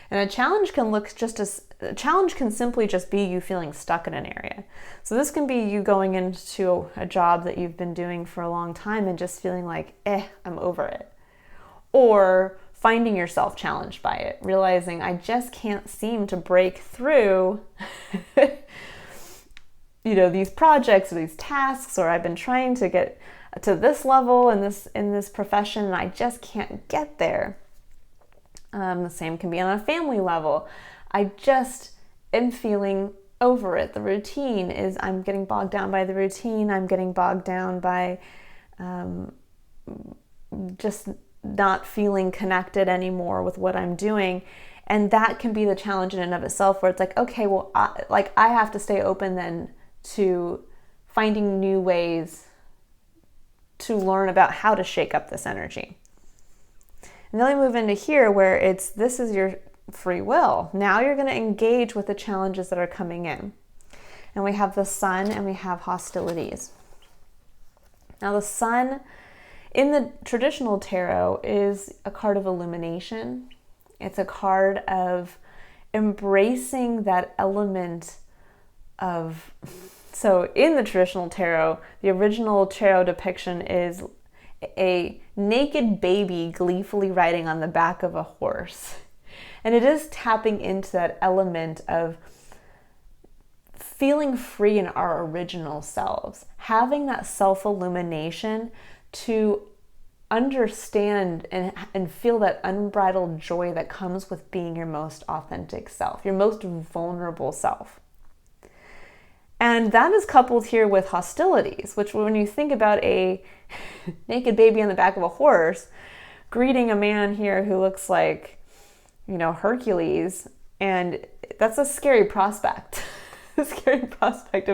Speaker 1: And a challenge can simply just be you feeling stuck in an area. So this can be you going into a job that you've been doing for a long time and just feeling like, I'm over it. Or finding yourself challenged by it, realizing I just can't seem to break through these projects or these tasks, or I've been trying to get to this level in this profession and I just can't get there. The same can be on a family level. I just am feeling over it. The routine is, I'm getting bogged down by the routine. I'm getting bogged down by just not feeling connected anymore with what I'm doing. And that can be the challenge in and of itself, where it's like, okay, well, I have to stay open then to finding new ways to learn about how to shake up this energy. And then we move into here where this is your free will. Now you're going to engage with the challenges that are coming in. And we have the sun and we have hostilities. Now the sun in the traditional tarot is a card of illumination. It's a card of embracing that element of... So in the traditional tarot, the original tarot depiction is a naked baby gleefully riding on the back of a horse. And it is tapping into that element of feeling free in our original selves, having that self-illumination to understand and feel that unbridled joy that comes with being your most authentic self, your most vulnerable self. And that is coupled here with hostilities, which when you think about a naked baby on the back of a horse greeting a man here who looks like, Hercules, and that's a scary prospect. A scary prospect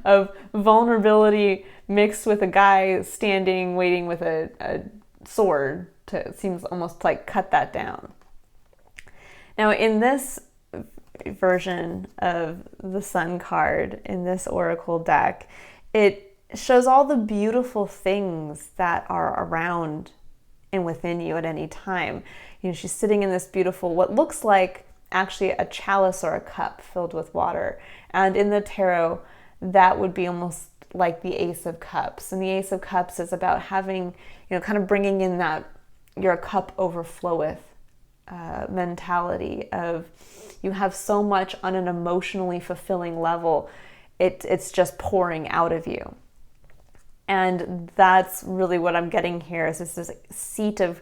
Speaker 1: of vulnerability mixed with a guy standing, waiting with a sword it seems almost like cut that down. Now, in this version of the Sun card, in this oracle deck, it shows all the beautiful things that are around and within you at any time. She's sitting in this beautiful, what looks like actually a chalice or a cup filled with water. And in the tarot, that would be almost like the Ace of Cups. And the Ace of Cups is about having, kind of bringing in that your cup overfloweth mentality of you have so much on an emotionally fulfilling level, it's just pouring out of you. And that's really what I'm getting here, is this seat of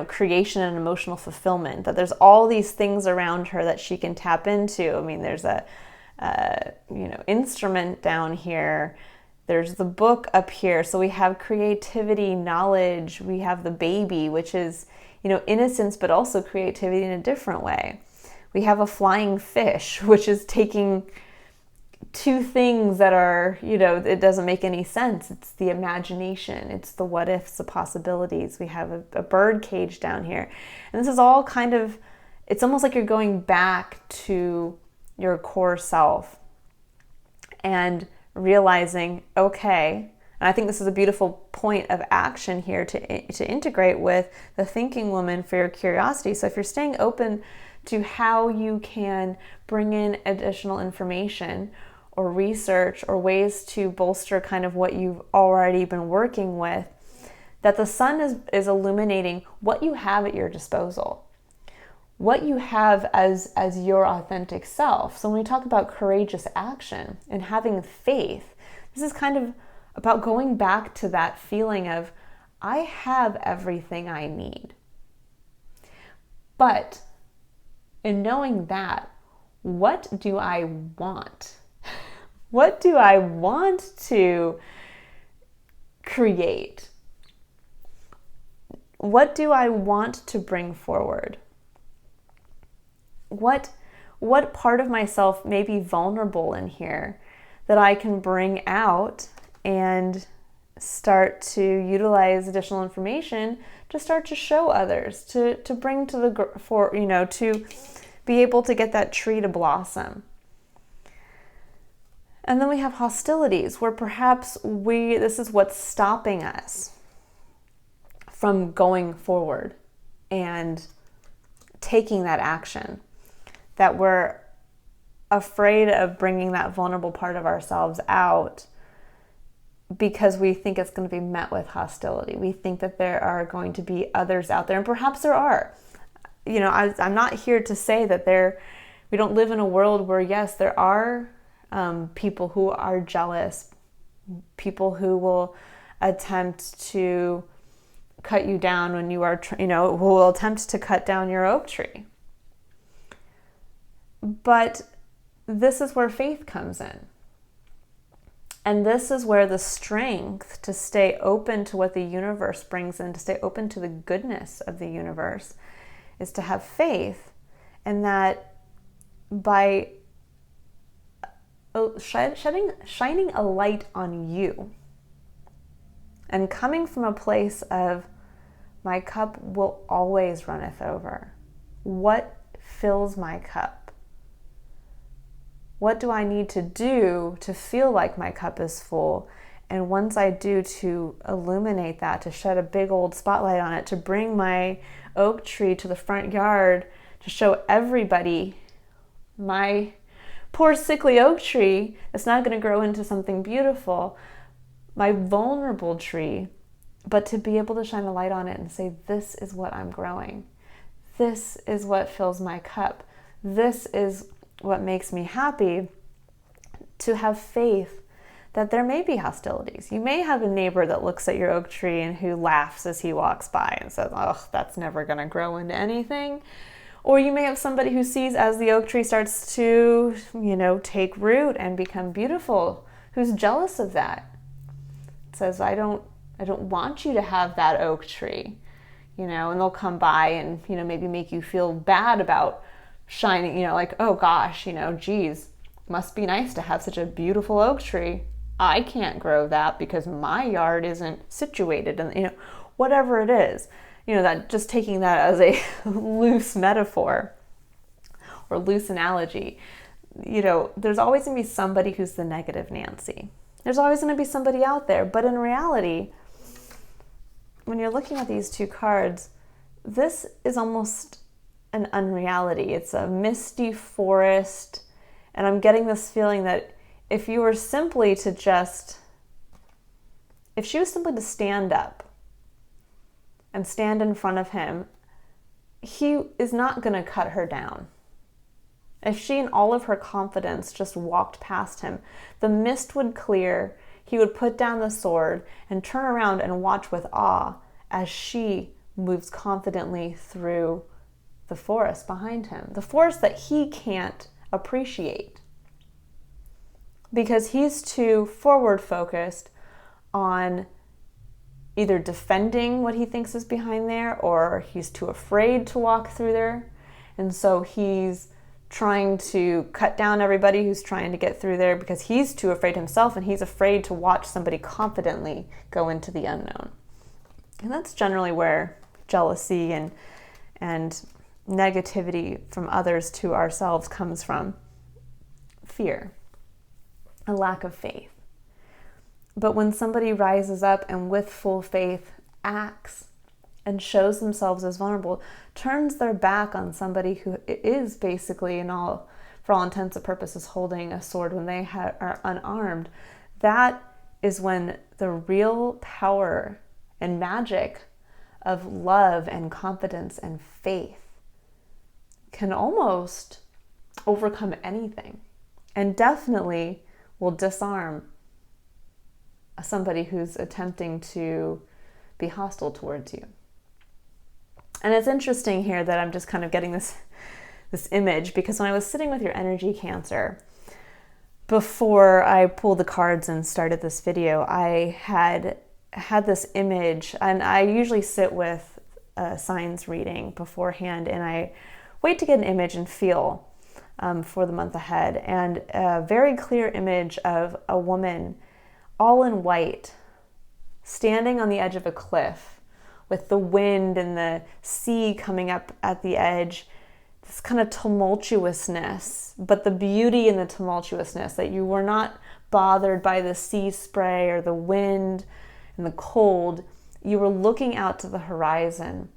Speaker 1: creation and emotional fulfillment, that there's all these things around her that she can tap into. I mean, there's a instrument down here. There's the book up here. So we have creativity, knowledge. We have the baby, which is, innocence, but also creativity in a different way. We have a flying fish, which is taking two things that are, it doesn't make any sense. It's the imagination. It's the what ifs, the possibilities. We have a bird cage down here. And this is all kind of, it's almost like you're going back to your core self and realizing, okay, and I think this is a beautiful point of action here to integrate with the thinking woman for your curiosity. So if you're staying open to how you can bring in additional information or research or ways to bolster kind of what you've already been working with, that the Sun is illuminating what you have at your disposal, what you have as your authentic self. So when we talk about courageous action and having faith, this is kind of about going back to that feeling of, I have everything I need. But in knowing that, what do I want? What do I want to create? What do I want to bring forward? What part of myself may be vulnerable in here that I can bring out and start to utilize additional information to start to show others, to bring to to be able to get that tree to blossom. And then we have hostilities, where perhaps this is what's stopping us from going forward and taking that action, that we're afraid of bringing that vulnerable part of ourselves out because we think it's going to be met with hostility. We think that there are going to be others out there, and perhaps there are. I'm not here to say that we don't live in a world where, yes, there are people who are jealous, people who will attempt to cut you down when you are, who will attempt to cut down your oak tree. But this is where faith comes in. And this is where the strength to stay open to what the universe brings in, to stay open to the goodness of the universe, is to have faith, and that by shining a light on you and coming from a place of, my cup will always runneth over. What fills my cup? What do I need to do to feel like my cup is full? And once I do, to illuminate that, to shed a big old spotlight on it, to bring my oak tree to the front yard, to show everybody my poor sickly oak tree that's not going to grow into something beautiful, my vulnerable tree, but to be able to shine the light on it and say, this is what I'm growing. This is what fills my cup. This is what makes me happy. To have faith that there may be hostilities. You may have a neighbor that looks at your oak tree and who laughs as he walks by and says, oh, that's never going to grow into anything. Or you may have somebody who sees as the oak tree starts to, take root and become beautiful, who's jealous of that. Says, I don't want you to have that oak tree, and they'll come by and, maybe make you feel bad about shining, like, oh gosh, geez, must be nice to have such a beautiful oak tree. I can't grow that because my yard isn't situated, and whatever it is. That just taking that as a loose metaphor or loose analogy, there's always going to be somebody who's the negative Nancy. There's always going to be somebody out there. But in reality, when you're looking at these two cards, this is almost an unreality. It's a misty forest. And I'm getting this feeling that if she was simply to stand up and stand in front of him, he is not going to cut her down. If she, in all of her confidence, just walked past him, the mist would clear, he would put down the sword and turn around and watch with awe as she moves confidently through the forest behind him. The forest that he can't appreciate because he's too forward focused on either defending what he thinks is behind there, or he's too afraid to walk through there. And so he's trying to cut down everybody who's trying to get through there because he's too afraid himself, and he's afraid to watch somebody confidently go into the unknown. And that's generally where jealousy and negativity from others to ourselves comes from. Fear, a lack of faith. But when somebody rises up and with full faith acts and shows themselves as vulnerable, turns their back on somebody who is basically, for all intents and purposes, holding a sword when they are unarmed, that is when the real power and magic of love and confidence and faith can almost overcome anything, and definitely will disarm somebody who's attempting to be hostile towards you. And it's interesting here that I'm just kind of getting this image, because when I was sitting with your energy Cancer, before I pulled the cards and started this video, I had this image, and I usually sit with a signs reading beforehand, and I wait to get an image and feel for the month ahead. And a very clear image of a woman all in white, standing on the edge of a cliff with the wind and the sea coming up at the edge, this kind of tumultuousness, but the beauty in the tumultuousness, that you were not bothered by the sea spray or the wind and the cold. You were looking out to the horizon,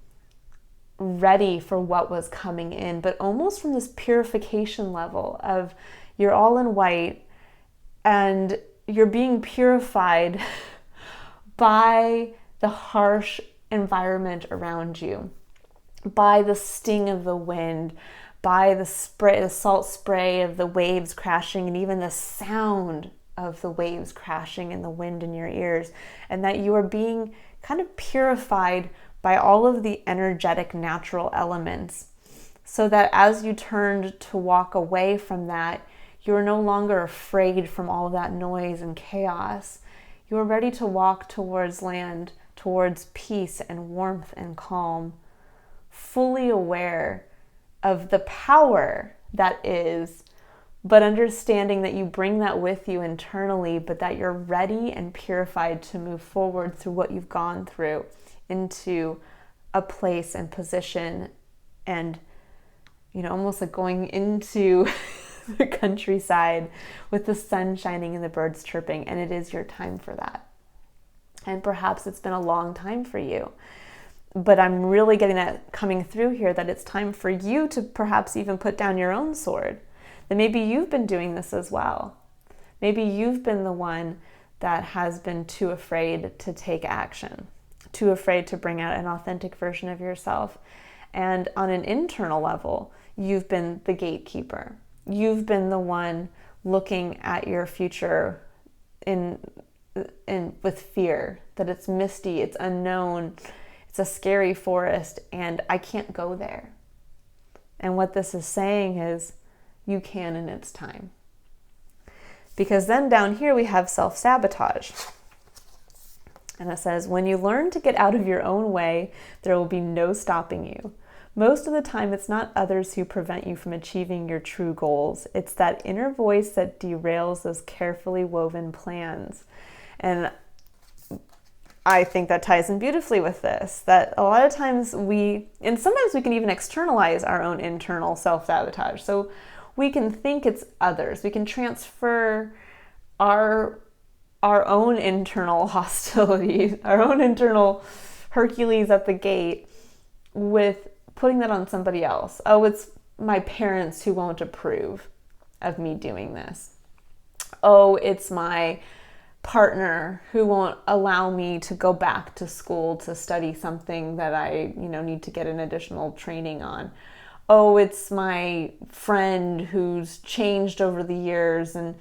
Speaker 1: ready for what was coming in, but almost from this purification level of you're all in white and you're being purified by the harsh environment around you, by the sting of the wind, by the salt spray of the waves crashing, and even the sound of the waves crashing and the wind in your ears, and that you are being kind of purified by all of the energetic natural elements, so that as you turned to walk away from that, you're no longer afraid from all of that noise and chaos. You are ready to walk towards land, towards peace and warmth and calm, fully aware of the power that is, but understanding that you bring that with you internally, but that you're ready and purified to move forward through what you've gone through into a place and position, and almost like going into the countryside with the sun shining and the birds chirping, and it is your time for that. And perhaps it's been a long time for you, but I'm really getting that coming through here, that it's time for you to perhaps even put down your own sword. That maybe you've been doing this as well. Maybe you've been the one that has been too afraid to take action, too afraid to bring out an authentic version of yourself. And on an internal level, you've been the gatekeeper. You've been the one looking at your future with fear, that it's misty, it's unknown, it's a scary forest, and I can't go there. And what this is saying is, you can, and it's time. Because then down here we have self-sabotage. And it says, when you learn to get out of your own way, there will be no stopping you. Most of the time, it's not others who prevent you from achieving your true goals. It's that inner voice that derails those carefully woven plans. And I think that ties in beautifully with this, that a lot of times and sometimes we can even externalize our own internal self-sabotage. So we can think it's others. We can transfer our own internal hostility, our own internal Hercules at the gate, with putting that on somebody else. Oh, it's my parents who won't approve of me doing this. Oh, it's my partner who won't allow me to go back to school to study something that I, need to get an additional training on. Oh, it's my friend who's changed over the years, and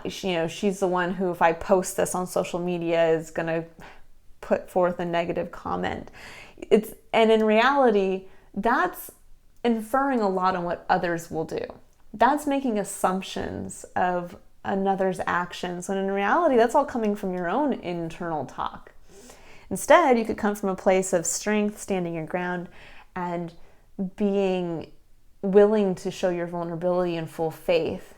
Speaker 1: she's the one who, if I post this on social media, is going to put forth a negative comment. And in reality, that's inferring a lot on what others will do. That's making assumptions of another's actions, when in reality, that's all coming from your own internal talk. Instead, you could come from a place of strength, standing your ground, and being willing to show your vulnerability and full faith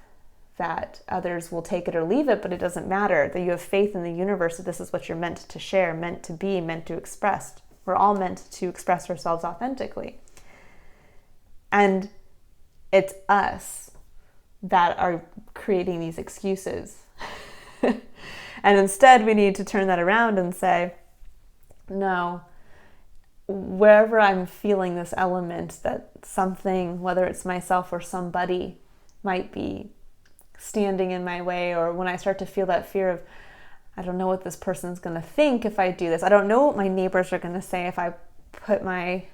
Speaker 1: that others will take it or leave it, but it doesn't matter, that you have faith in the universe that this is what you're meant to share, meant to be, meant to express. We're all meant to express ourselves authentically. And it's us that are creating these excuses. And instead, we need to turn that around and say, no, wherever I'm feeling this element that something, whether it's myself or somebody, might be standing in my way, or when I start to feel that fear of, I don't know what this person's going to think if I do this. I don't know what my neighbors are going to say if I put my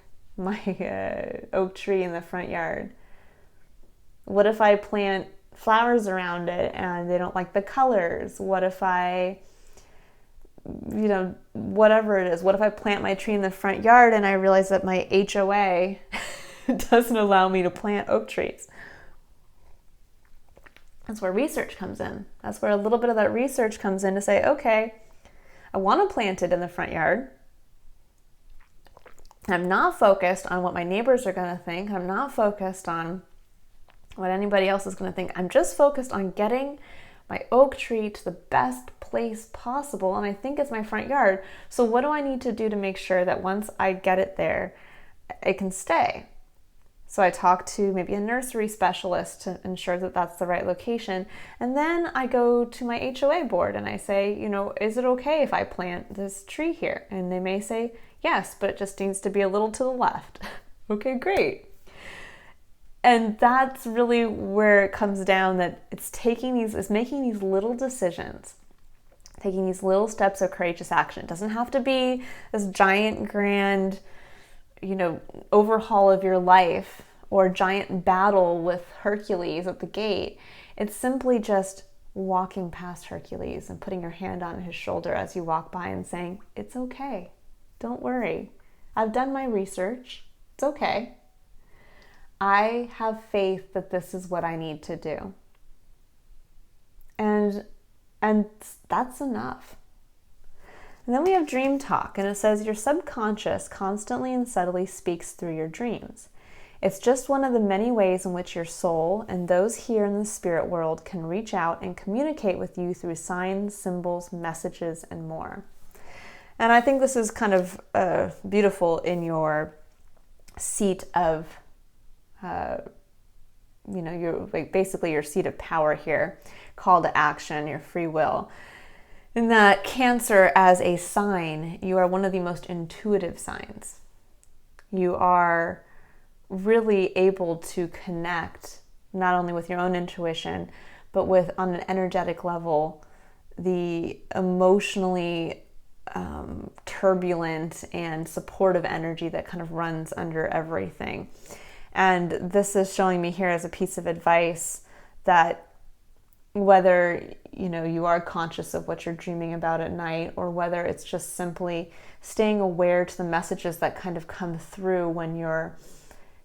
Speaker 1: oak tree in the front yard. What if I plant flowers around it and they don't like the colors? What if I, whatever it is, what if I plant my tree in the front yard and I realize that my HOA doesn't allow me to plant oak trees? That's where research comes in. That's where a little bit of that research comes in to say, okay, I want to plant it in the front yard. I'm not focused on what my neighbors are going to think. I'm not focused on what anybody else is going to think. I'm just focused on getting my oak tree to the best place possible, and I think it's my front yard. So what do I need to do to make sure that once I get it there, it can stay? So I talk to maybe a nursery specialist to ensure that that's the right location. And then I go to my HOA board and I say, is it okay if I plant this tree here? And they may say, yes, but it just needs to be a little to the left. Okay, great. And that's really where it comes down, that it's making these little decisions, taking these little steps of courageous action. It doesn't have to be this giant, grand, overhaul of your life or giant battle with Hercules at the gate. It's simply just walking past Hercules and putting your hand on his shoulder as you walk by and saying, it's okay. Don't worry. I've done my research. It's okay. I have faith that this is what I need to do. And that's enough. And then we have dream talk, and it says your subconscious constantly and subtly speaks through your dreams. It's just one of the many ways in which your soul and those here in the spirit world can reach out and communicate with you through signs, symbols, messages, and more. And I think this is kind of beautiful in your seat of basically your seat of power here, call to action, your free will. In that Cancer as a sign, you are one of the most intuitive signs. You are really able to connect not only with your own intuition, but with, on an energetic level, the emotionally turbulent and supportive energy that kind of runs under everything. And this is showing me here as a piece of advice that whether you are conscious of what you're dreaming about at night, or whether it's just simply staying aware to the messages that kind of come through when you're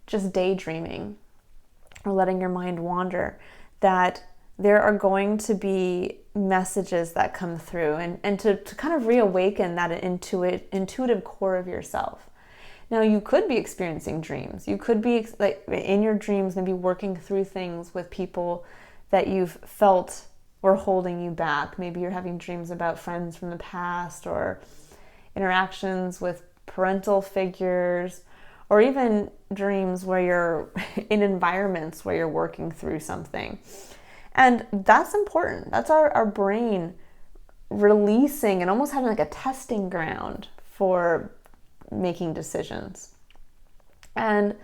Speaker 1: just daydreaming or letting your mind wander, that there are going to be messages that come through, and to kind of reawaken that intuitive core of yourself. Now, you could be experiencing dreams. You could be, in your dreams, maybe working through things with people that you've felt were holding you back. Maybe you're having dreams about friends from the past, or interactions with parental figures, or even dreams where you're in environments where you're working through something. And that's important. That's our brain releasing and almost having like a testing ground for making decisions. And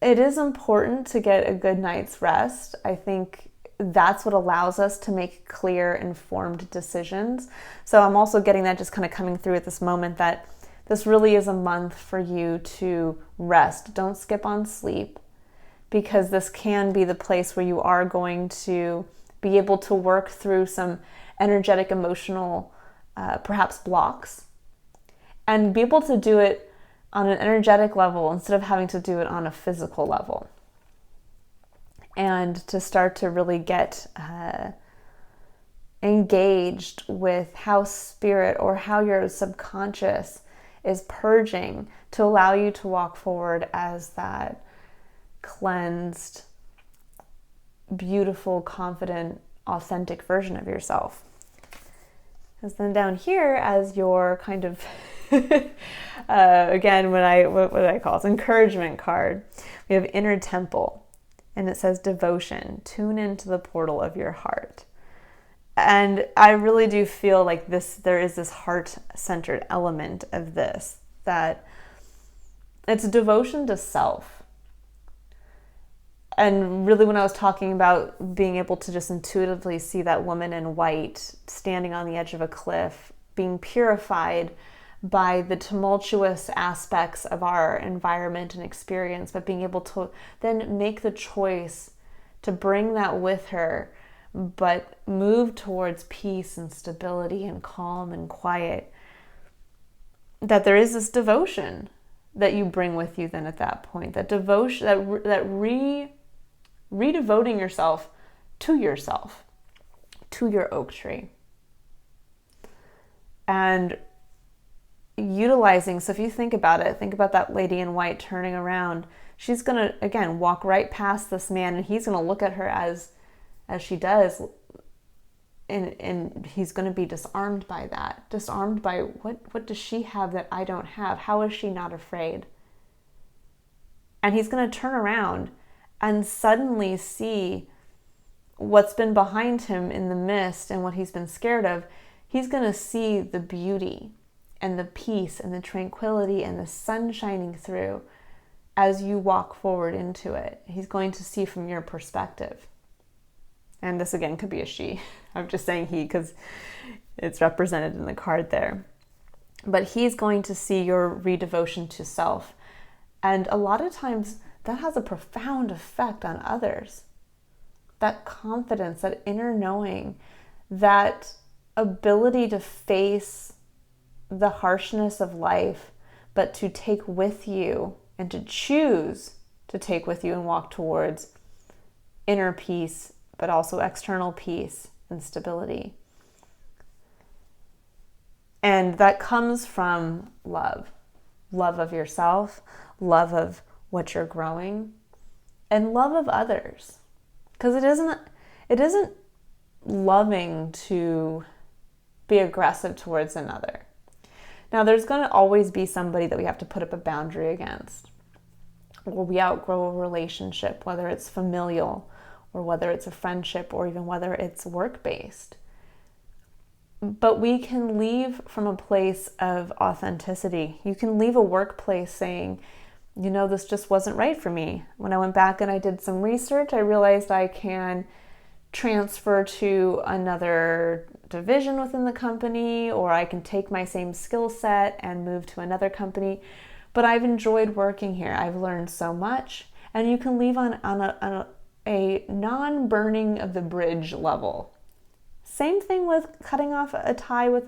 Speaker 1: it is important to get a good night's rest. I think that's what allows us to make clear, informed decisions. So I'm also getting that just kind of coming through at this moment, that this really is a month for you to rest. Don't skip on sleep, because this can be the place where you are going to be able to work through some energetic, emotional, perhaps blocks, and be able to do it on an energetic level instead of having to do it on a physical level. And to start to really get engaged with how spirit or how your subconscious is purging to allow you to walk forward as that cleansed, beautiful, confident, authentic version of yourself. Because then down here, as your kind of again, what I call it, encouragement card, we have inner temple, and it says devotion. Tune into the portal of your heart. And I really do feel like there is this heart-centered element of this, that it's devotion to self. And really, when I was talking about being able to just intuitively see that woman in white standing on the edge of a cliff, being purified by the tumultuous aspects of our environment and experience, but being able to then make the choice to bring that with her, but move towards peace and stability and calm and quiet, that there is this devotion that you bring with you then at that point, that devotion, that redevoting yourself, to your oak tree. And utilizing, so if you think about it, think about that lady in white turning around. She's going to, again, walk right past this man, and he's going to look at her as she does, and he's going to be disarmed by that. Disarmed by, what does she have that I don't have? How is she not afraid? And he's going to turn around and suddenly see what's been behind him in the mist and what he's been scared of. He's going to see the beauty and the peace and the tranquility and the sun shining through as you walk forward into it. He's going to see from your perspective. And this again could be a she. I'm just saying he because it's represented in the card there. But he's going to see your redevotion to self. And a lot of times that has a profound effect on others. That confidence, that inner knowing, that ability to face the harshness of life, but to take with you and to choose to take with you and walk towards inner peace, but also external peace and stability. And that comes from love of yourself, love of what you're growing, and love of others. Because it isn't loving to be aggressive towards another. Now, there's going to always be somebody that we have to put up a boundary against, or we outgrow a relationship, whether it's familial or whether it's a friendship or even whether it's work-based. But we can leave from a place of authenticity. You can leave a workplace saying, this just wasn't right for me. When I went back and I did some research, I realized I can transfer to another division within the company, or I can take my same skill set and move to another company. But I've enjoyed working here. I've learned so much. And you can leave on a non-burning of the bridge level. Same thing with cutting off a tie with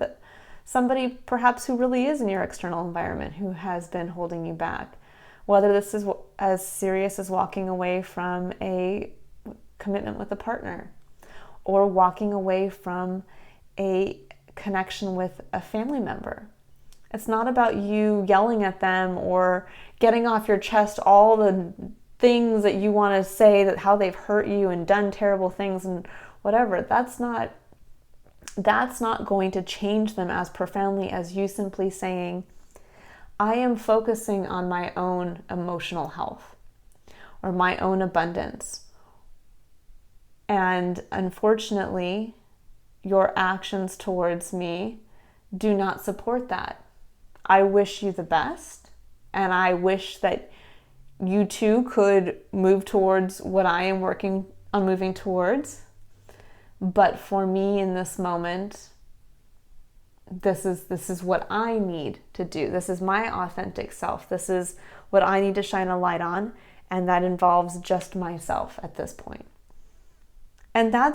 Speaker 1: somebody perhaps who really is in your external environment, who has been holding you back. Whether this is as serious as walking away from a commitment with a partner, or walking away from a connection with a family member. It's not about you yelling at them or getting off your chest all the things that you want to say, that how they've hurt you and done terrible things and whatever. That's not that's not going to change them as profoundly as you simply saying, I am focusing on my own emotional health or my own abundance. And unfortunately, your actions towards me do not support that. I wish you the best, and I wish that you too could move towards what I am working on moving towards. But for me in this moment, this is what I need to do. This is my authentic self. This is what I need to shine a light on, and that involves just myself at this point. And that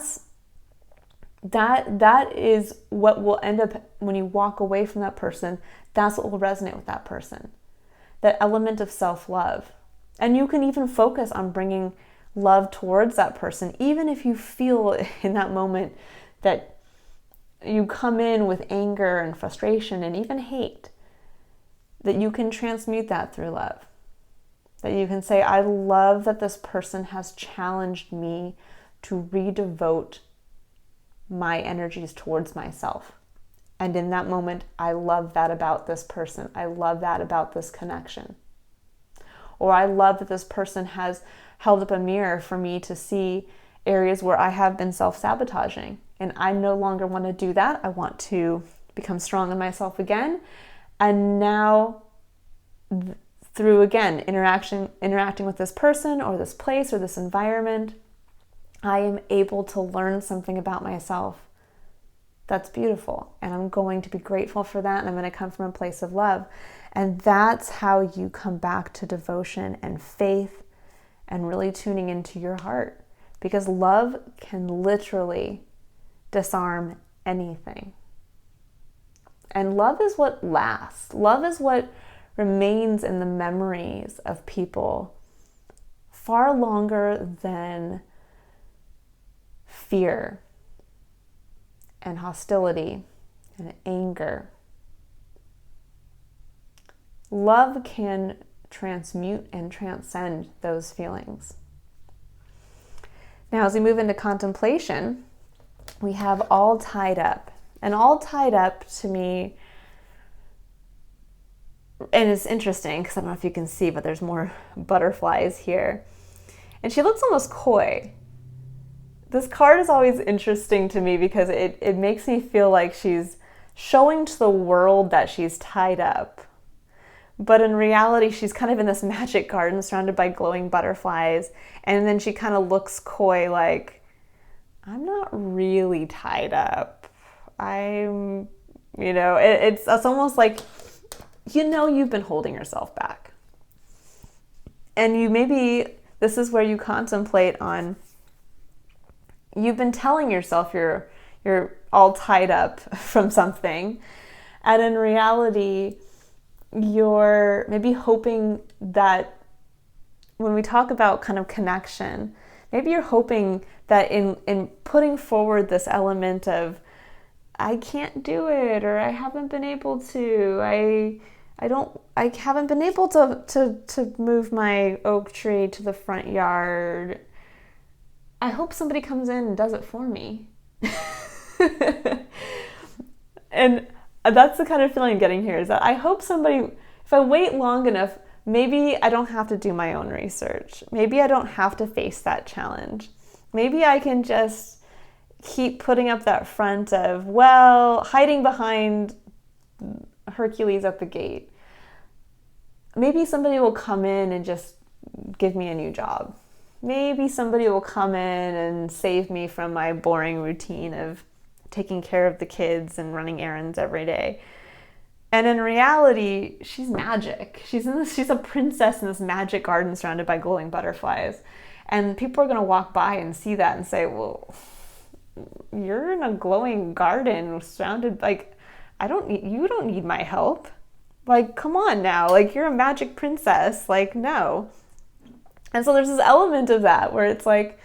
Speaker 1: is what will end up when you walk away from that person. That's what will resonate with that person. That element of self-love. And you can even focus on bringing love towards that person, even if you feel in that moment that you come in with anger and frustration and even hate, that you can transmute that through love. That you can say, I love that this person has challenged me to redevote my energies towards myself. And in that moment, I love that about this person. I love that about this connection. Or I love that this person has held up a mirror for me to see areas where I have been self-sabotaging. And I no longer want to do that. I want to become strong in myself again. And now, through, again, interacting with this person or this place or this environment, I am able to learn something about myself that's beautiful. And I'm going to be grateful for that. And I'm going to come from a place of love. And that's how you come back to devotion and faith and really tuning into your heart. Because love can literally disarm anything. And love is what lasts. Love is what remains in the memories of people far longer than fear and hostility and anger. Love can transmute and transcend those feelings. Now, as we move into contemplation, we have all tied up. And all tied up to me, and it's interesting because I don't know if you can see, but there's more butterflies here. And she looks almost coy. This card is always interesting to me because it makes me feel like she's showing to the world that she's tied up. But in reality, she's kind of in this magic garden surrounded by glowing butterflies. And then she kind of looks coy like, I'm not really tied up. It's almost like, you've been holding yourself back. And this is where you contemplate on, you've been telling yourself you're all tied up from something. And in reality, you're maybe hoping that when we talk about kind of connection, maybe you're hoping that in putting forward this element of, I can't do it, or I haven't been able to, I haven't been able to move my oak tree to the front yard. I hope somebody comes in and does it for me. And that's the kind of feeling I'm getting here, is that I hope somebody, if I wait long enough, maybe I don't have to do my own research. Maybe I don't have to face that challenge. Maybe I can just keep putting up that front of, hiding behind Hercules at the gate. Maybe somebody will come in and just give me a new job. Maybe somebody will come in and save me from my boring routine of taking care of the kids and running errands every day. And in reality, she's magic. She's a princess in this magic garden surrounded by glowing butterflies. And people are going to walk by and see that and say, well, you're in a glowing garden surrounded, you don't need my help. Like, come on now, you're a magic princess. No. And so there's this element of that where it's like,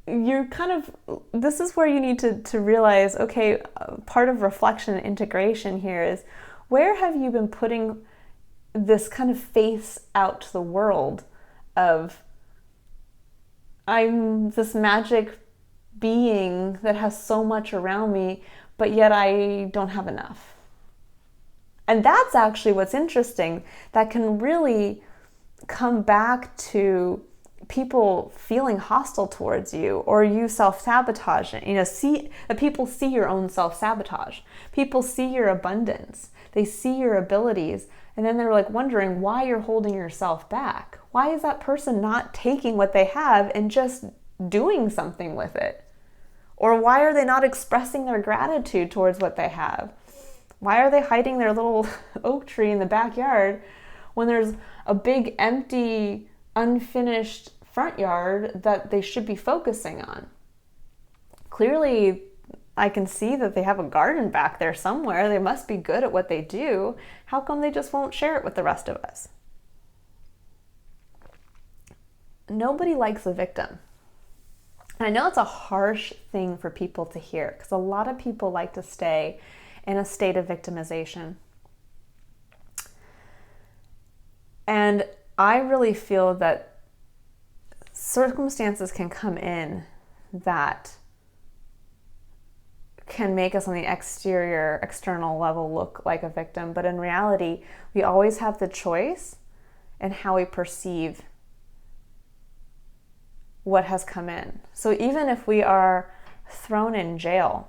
Speaker 1: you're kind of, this is where you need to realize, okay, part of reflection and integration here is, where have you been putting this kind of face out to the world of, I'm this magic being that has so much around me, but yet I don't have enough. And that's actually what's interesting. That can really come back to people feeling hostile towards you, or you self-sabotaging. People see your own self-sabotage. People see your abundance. They see your abilities, and then they're like wondering why you're holding yourself back. Why is that person not taking what they have and just doing something with it? Or why are they not expressing their gratitude towards what they have? Why are they hiding their little oak tree in the backyard when there's a big, empty, unfinished front yard that they should be focusing on? Clearly, I can see that they have a garden back there somewhere. They must be good at what they do. How come they just won't share it with the rest of us? Nobody likes a victim. And I know it's a harsh thing for people to hear, because a lot of people like to stay in a state of victimization. And I really feel that circumstances can come in that can make us on the external level look like a victim. But in reality, we always have the choice in how we perceive what has come in. So even if we are thrown in jail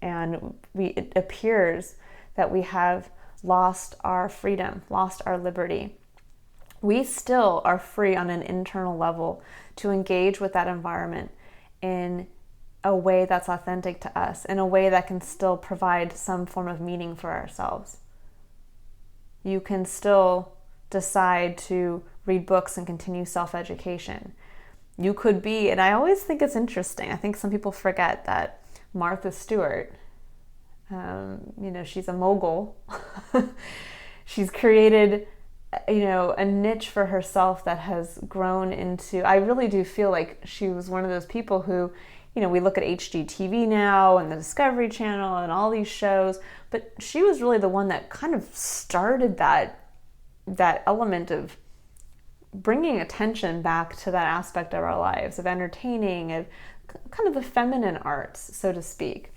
Speaker 1: and it appears that we have lost our freedom, lost our liberty, we still are free on an internal level to engage with that environment in a way that's authentic to us, in a way that can still provide some form of meaning for ourselves. You can still decide to read books and continue self-education. You could be, and I always think it's interesting, I think some people forget that Martha Stewart, she's a mogul. She's created, a niche for herself that has grown into, I really do feel like she was one of those people who, we look at HGTV now and the Discovery Channel and all these shows, but she was really the one that kind of started that element of bringing attention back to that aspect of our lives, of entertaining, of kind of the feminine arts, so to speak.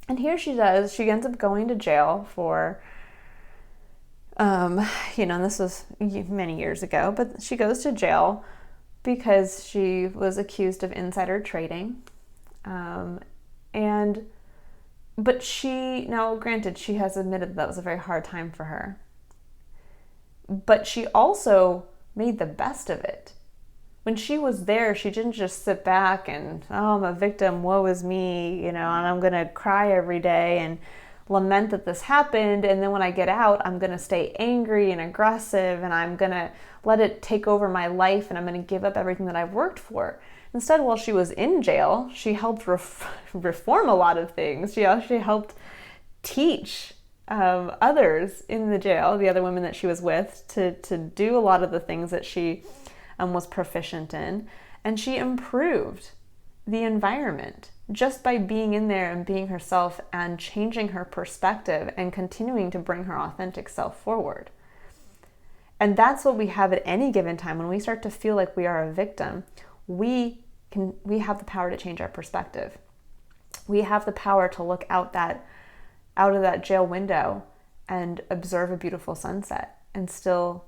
Speaker 1: And here she ends up going to jail for, and this was many years ago, but she goes to jail because she was accused of insider trading. But now granted, she has admitted that was a very hard time for her. But she also made the best of it. When she was there, she didn't just sit back and, I'm a victim, woe is me, and I'm going to cry every day and lament that this happened, and then when I get out, I'm going to stay angry and aggressive, and I'm going to let it take over my life, and I'm going to give up everything that I've worked for. Instead, while she was in jail, she helped reform a lot of things. She actually helped teach others in the jail, the other women that she was with, to do a lot of the things that she was proficient in. And she improved the environment just by being in there and being herself and changing her perspective and continuing to bring her authentic self forward. And that's what we have at any given time. When we start to feel like we are a victim, we have the power to change our perspective. We have the power to look out of that jail window and observe a beautiful sunset and still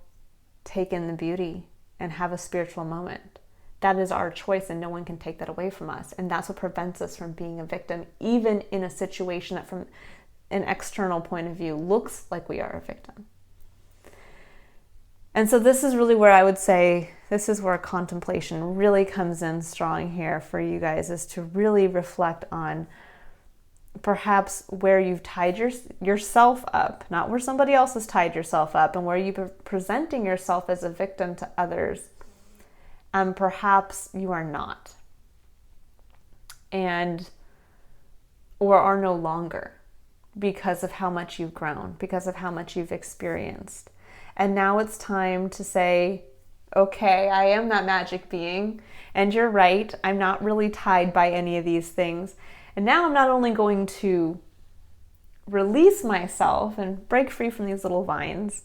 Speaker 1: take in the beauty and have a spiritual moment. That is our choice, and no one can take that away from us. And that's what prevents us from being a victim, even in a situation that from an external point of view looks like we are a victim. And so this is really where I would say, this is where contemplation really comes in strong here for you guys, is to really reflect on perhaps where you've tied yourself up, not where somebody else has tied yourself up, and where you're presenting yourself as a victim to others, and perhaps you are not, or are no longer, because of how much you've grown, because of how much you've experienced. And now it's time to say, okay, I am that magic being, and you're right, I'm not really tied by any of these things. And now I'm not only going to release myself and break free from these little vines,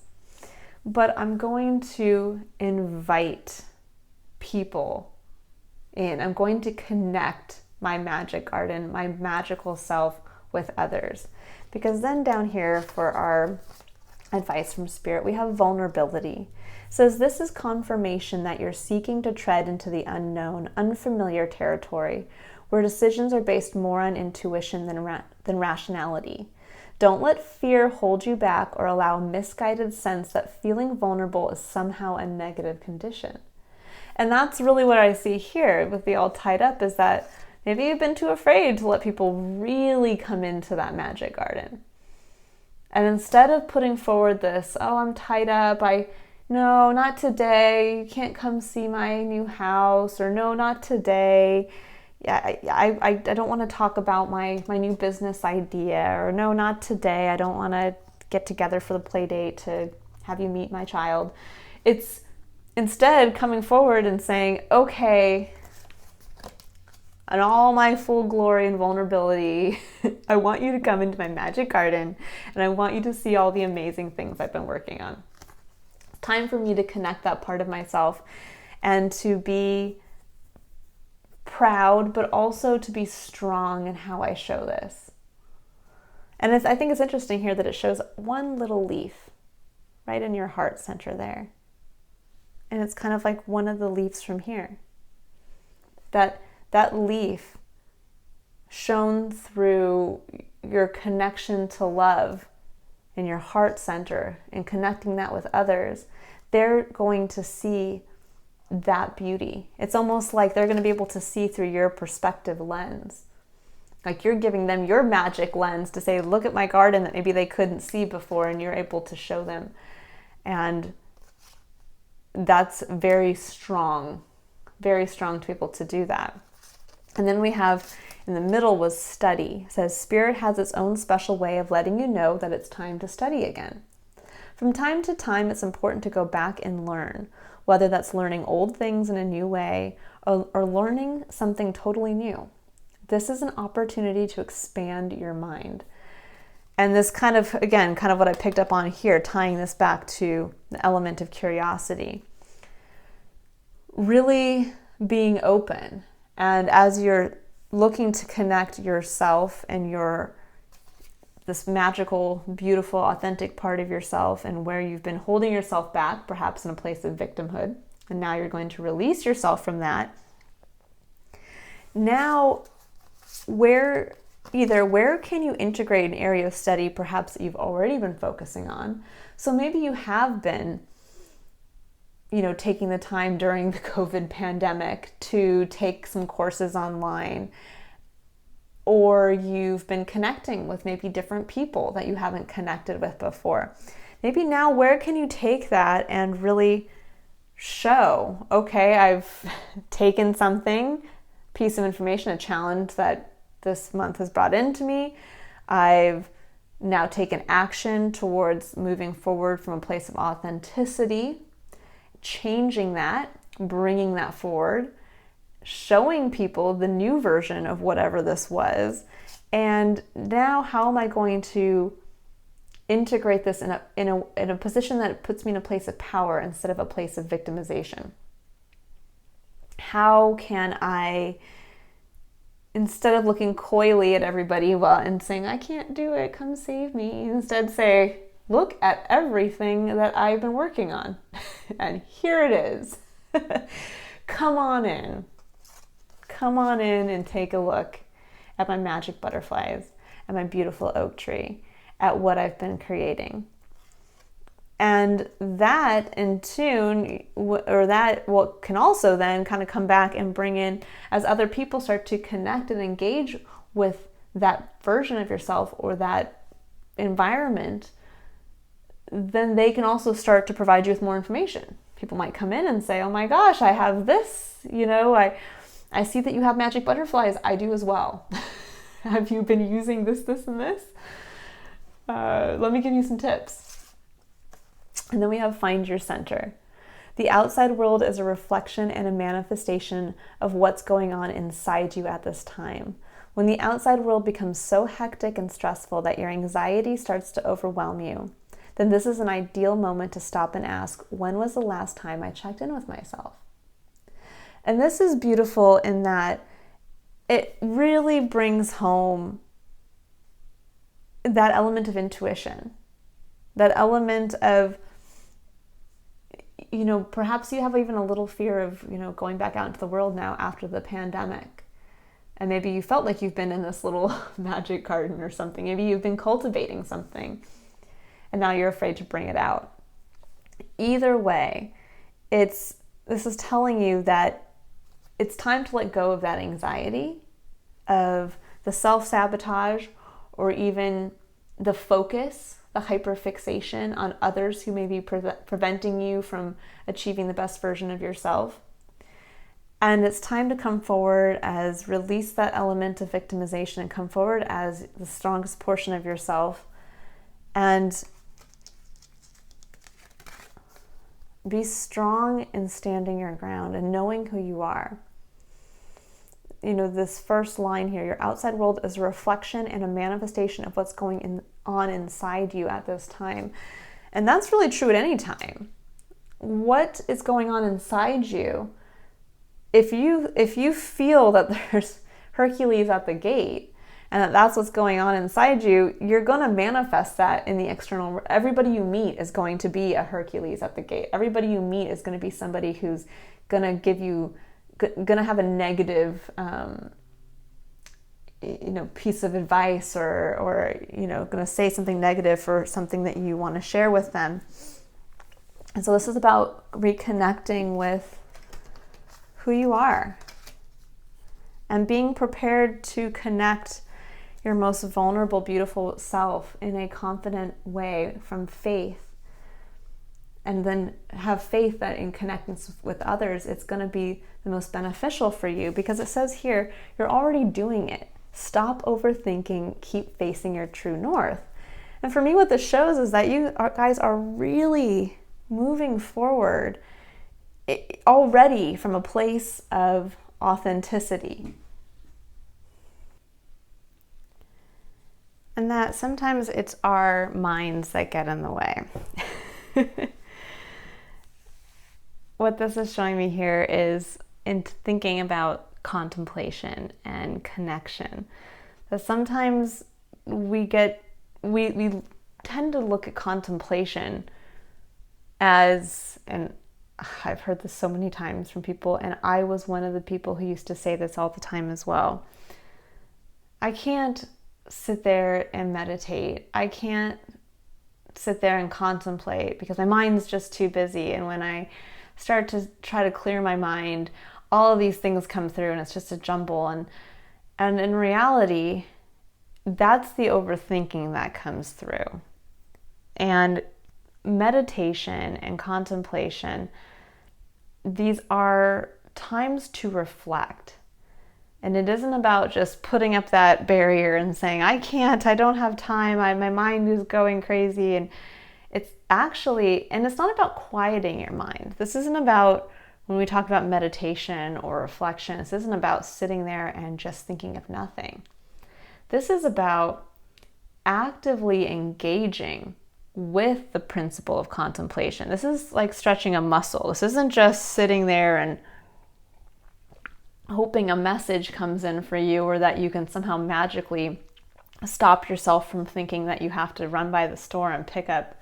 Speaker 1: but I'm going to invite people in. I'm going to connect my magic garden, my magical self with others. Because then down here for our advice from Spirit, we have vulnerability. It says this is confirmation that you're seeking to tread into the unknown, unfamiliar territory, where decisions are based more on intuition than rationality. Don't let fear hold you back or allow a misguided sense that feeling vulnerable is somehow a negative condition. And that's really what I see here with the all tied up, is that maybe you've been too afraid to let people really come into that magic garden. And instead of putting forward this, oh, I'm tied up, no, not today, you can't come see my new house, or no, not today, I don't want to talk about my new business idea, or no, not today, I don't want to get together for the play date to have you meet my child. It's instead coming forward and saying, okay, in all my full glory and vulnerability, I want you to come into my magic garden, and I want you to see all the amazing things I've been working on. It's time for me to connect that part of myself and to be proud, but also to be strong in how I show this. And I think it's interesting here that it shows one little leaf right in your heart center there. And it's kind of like one of the leaves from here. That leaf shown through your connection to love in your heart center and connecting that with others, they're going to see that beauty. It's almost like they're going to be able to see through your perspective lens. Like you're giving them your magic lens to say, look at my garden that maybe they couldn't see before, and you're able to show them. And that's very strong to be able to do that. And then we have in the middle was study. It says Spirit has its own special way of letting you know that it's time to study again. From time to time, it's important to go back and learn, whether that's learning old things in a new way or learning something totally new. This is an opportunity to expand your mind. And this kind of what I picked up on here, tying this back to the element of curiosity. Really being open. And as you're looking to connect yourself and this magical, beautiful, authentic part of yourself, and where you've been holding yourself back, perhaps in a place of victimhood, and now you're going to release yourself from that. Now, where can you integrate an area of study perhaps that you've already been focusing on? So maybe you have been taking the time during the COVID pandemic to take some courses online, or you've been connecting with maybe different people that you haven't connected with before. Maybe now, where can you take that and really show, okay, I've taken piece of information, a challenge that this month has brought into me. I've now taken action towards moving forward from a place of authenticity, changing that, bringing that forward, showing people the new version of whatever this was. And now how am I going to integrate this in a position that puts me in a place of power instead of a place of victimization? How can I, instead of looking coyly at everybody and saying, I can't do it, come save me, instead say, look at everything that I've been working on. And here it is. Come on in. Come on in and take a look at my magic butterflies, at my beautiful oak tree, at what I've been creating. And that in tune, or that what can also then kind of come back and bring in, as other people start to connect and engage with that version of yourself or that environment, then they can also start to provide you with more information. People might come in and say, oh my gosh, I have this, I see that you have magic butterflies. I do as well. Have you been using this, and this? Let me give you some tips. And then we have find your center. The outside world is a reflection and a manifestation of what's going on inside you at this time. When the outside world becomes so hectic and stressful that your anxiety starts to overwhelm you, then this is an ideal moment to stop and ask, when was the last time I checked in with myself? And this is beautiful in that it really brings home that element of intuition, that element of, perhaps you have even a little fear of, going back out into the world now after the pandemic. And maybe you felt like you've been in this little magic garden or something. Maybe you've been cultivating something and now you're afraid to bring it out. Either way, this is telling you that it's time to let go of that anxiety, of the self-sabotage, or even the focus, the hyperfixation on others who may be preventing you from achieving the best version of yourself. And it's time to come forward as release that element of victimization and come forward as the strongest portion of yourself and be strong in standing your ground and knowing who you are. This first line here, your outside world is a reflection and a manifestation of what's going on inside you at this time. And that's really true at any time. What is going on inside you? If you feel that there's Hercules at the gate and that's what's going on inside you, you're going to manifest that in the external. Everybody you meet is going to be a Hercules at the gate. Everybody you meet is going to be somebody who's going to have a negative piece of advice or going to say something negative for something that you want to share with them. And so this is about reconnecting with who you are and being prepared to connect your most vulnerable, beautiful self in a confident way from faith. And then have faith that in connecting with others, it's going to be the most beneficial for you, because it says here, you're already doing it. Stop overthinking, keep facing your true north. And for me, what this shows is that you guys are really moving forward already from a place of authenticity. And that sometimes it's our minds that get in the way. What this is showing me here is in thinking about contemplation and connection, that sometimes we tend to look at contemplation as, and I've heard this so many times from people, and I was one of the people who used to say this all the time as well. I can't sit there and meditate. I can't sit there and contemplate because my mind's just too busy. And when I start to try to clear my mind, all of these things come through and it's just a jumble. And in reality, that's the overthinking that comes through. And meditation and contemplation, these are times to reflect. And it isn't about just putting up that barrier and saying, I don't have time, my mind is going crazy. And it's actually, and it's not about quieting your mind. This isn't about, when we talk about meditation or reflection, this isn't about sitting there and just thinking of nothing. This is about actively engaging with the principle of contemplation. This is like stretching a muscle. This isn't just sitting there and hoping a message comes in for you, or that you can somehow magically stop yourself from thinking that you have to run by the store and pick up,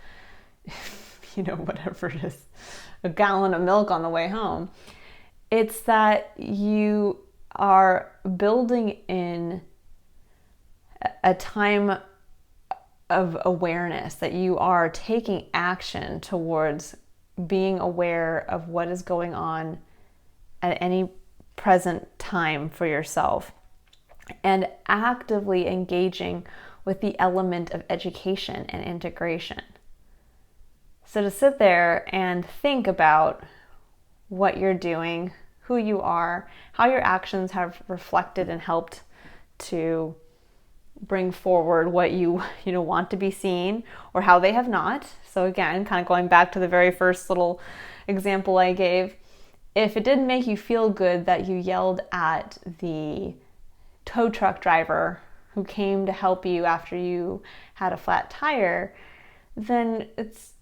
Speaker 1: whatever it is, a gallon of milk on the way home. It's that you are building in a time of awareness, that you are taking action towards being aware of what is going on at any present time for yourself, and actively engaging with the element of education and integration. So to sit there and think about what you're doing, who you are, how your actions have reflected and helped to bring forward what you want to be seen, or how they have not. So again, kind of going back to the very first little example I gave, if it didn't make you feel good that you yelled at the tow truck driver who came to help you after you had a flat tire, then it's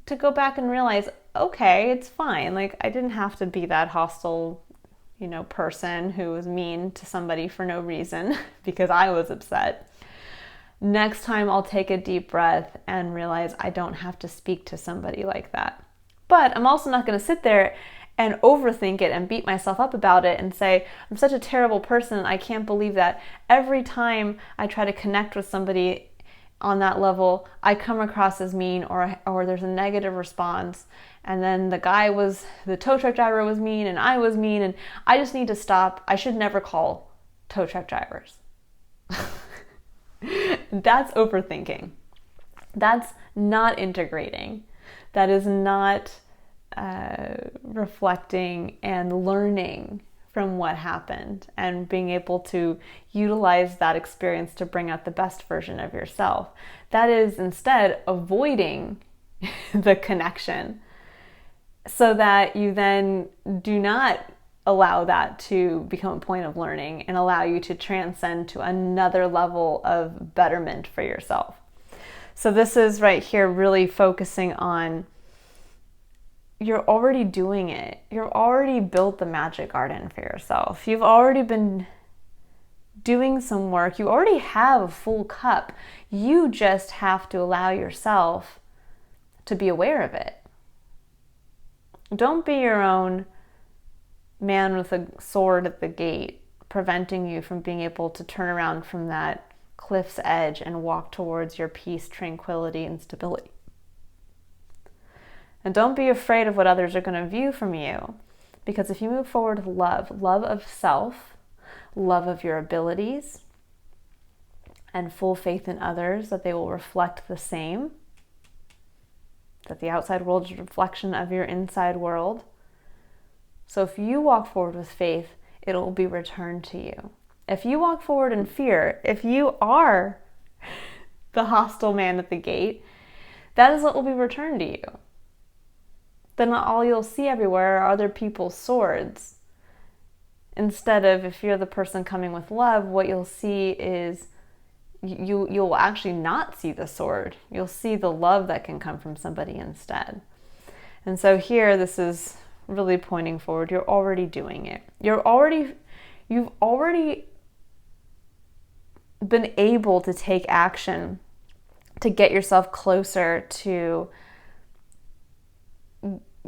Speaker 1: to go back and realize, okay, it's fine. Like, I didn't have to be that hostile person who was mean to somebody for no reason because I was upset. Next time I'll take a deep breath and realize I don't have to speak to somebody like that. But I'm also not going to sit there and overthink it and beat myself up about it and say, I'm such a terrible person. I can't believe that every time I try to connect with somebody on that level, I come across as mean or there's a negative response. And then the tow truck driver was mean and I was mean and I just need to stop. I should never call tow truck drivers. That's overthinking. That's not integrating. That is not reflecting and learning from what happened and being able to utilize that experience to bring out the best version of yourself. That is instead avoiding the connection so that you then do not allow that to become a point of learning and allow you to transcend to another level of betterment for yourself. So this is right here really focusing on you're already doing it. You've already built the magic garden for yourself. You've already been doing some work. You already have a full cup. You just have to allow yourself to be aware of it. Don't be your own man with a sword at the gate, preventing you from being able to turn around from that cliff's edge and walk towards your peace, tranquility, and stability. And don't be afraid of what others are going to view from you, because if you move forward with love of self, love of your abilities, and full faith in others that they will reflect the same, that the outside world is a reflection of your inside world. So if you walk forward with faith, it will be returned to you. If you walk forward in fear, if you are the hostile man at the gate, that is what will be returned to you. Then all you'll see everywhere are other people's swords. Instead of, if you're the person coming with love, what you'll see is you'll actually not see the sword. You'll see the love that can come from somebody instead. And so here, this is really pointing forward. You're already doing it. You've already been able to take action to get yourself closer to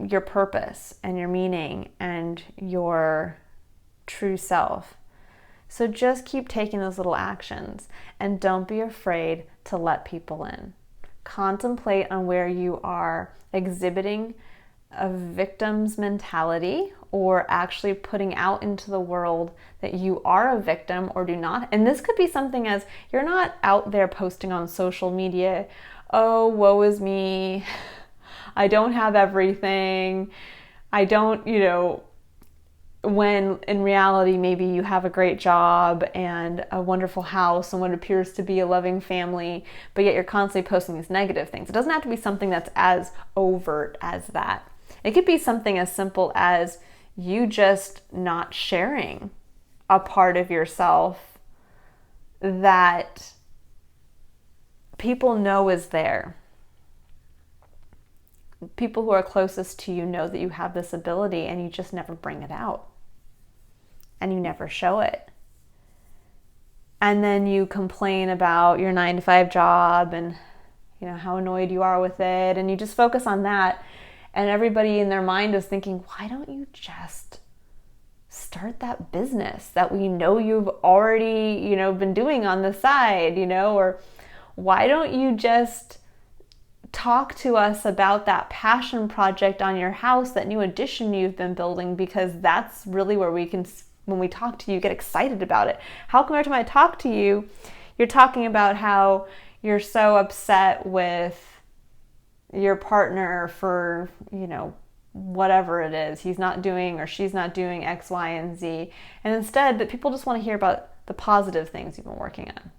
Speaker 1: your purpose and your meaning and your true self. So just keep taking those little actions and don't be afraid to let people in. Contemplate on where you are exhibiting a victim's mentality or actually putting out into the world that you are a victim or do not. And this could be something as you're not out there posting on social media, oh, woe is me, I don't have everything, I don't, when in reality, maybe you have a great job and a wonderful house and what appears to be a loving family, but yet you're constantly posting these negative things. It doesn't have to be something that's as overt as that. It could be something as simple as you just not sharing a part of yourself that people know is there. People who are closest to you know that you have this ability and you just never bring it out. And you never show it. And then you complain about your 9-to-5 job and how annoyed you are with it, and you just focus on that, and everybody in their mind is thinking, why don't you just start that business that we know you've already been doing on the side, or why don't you just talk to us about that passion project on your house, that new addition you've been building, because that's really where when we talk to you, get excited about it. How come every time I talk to you, you're talking about how you're so upset with your partner for, whatever it is, he's not doing or she's not doing X, Y, and Z. And instead, that people just want to hear about the positive things you've been working on.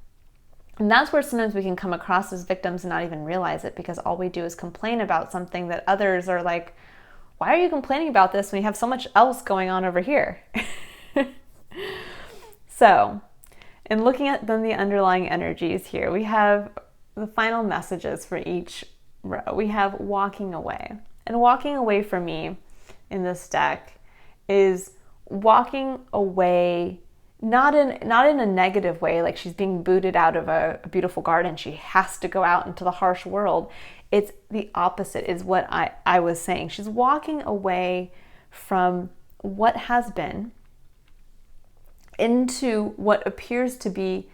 Speaker 1: And that's where sometimes we can come across as victims and not even realize it, because all we do is complain about something that others are like, why are you complaining about this when you have so much else going on over here? So, in looking at then the underlying energies here, we have the final messages for each row. We have walking away. And walking away for me in this deck is walking away, not in a negative way, like she's being booted out of a beautiful garden. She has to go out into the harsh world. It's the opposite is what I was saying. She's walking away from what has been into what appears to be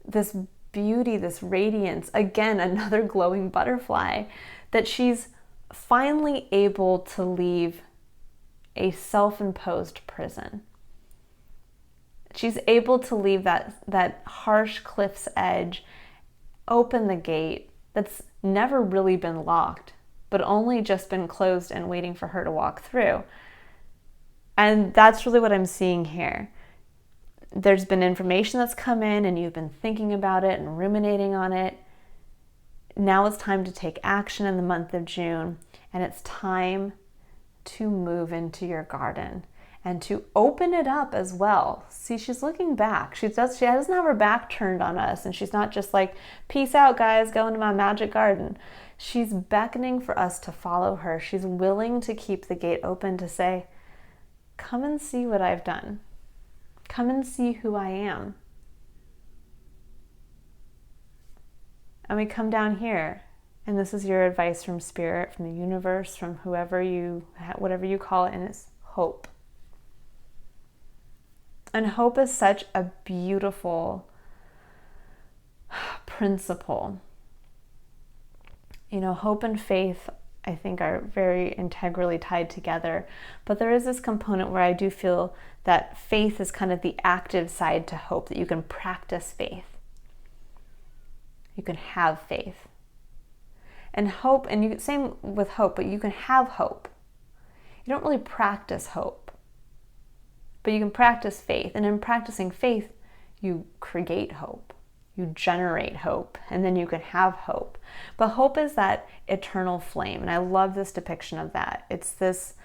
Speaker 1: this beauty, this radiance, again, another glowing butterfly, that she's finally able to leave a self-imposed prison. She's able to leave that harsh cliff's edge, open the gate that's never really been locked, but only just been closed and waiting for her to walk through. And that's really what I'm seeing here. There's been information that's come in and you've been thinking about it and ruminating on it. Now it's time to take action in the month of June, and it's time to move into your garden and to open it up as well. See, she's looking back. She doesn't have her back turned on us, and she's not just like, peace out guys, go into my magic garden. She's beckoning for us to follow her. She's willing to keep the gate open to say, come and see what I've done. Come and see who I am. And we come down here, and this is your advice from Spirit, from the universe, from whatever you call it, and it's hope. And hope is such a beautiful principle. You know, hope and faith, I think, are very integrally tied together. But there is this component where I do feel that faith is kind of the active side to hope, that you can practice faith. You can have faith. And hope, and same with hope, but you can have hope. You don't really practice hope, but you can practice faith. And in practicing faith, you create hope. You generate hope, and then you can have hope. But hope is that eternal flame, and I love this depiction of that. It's this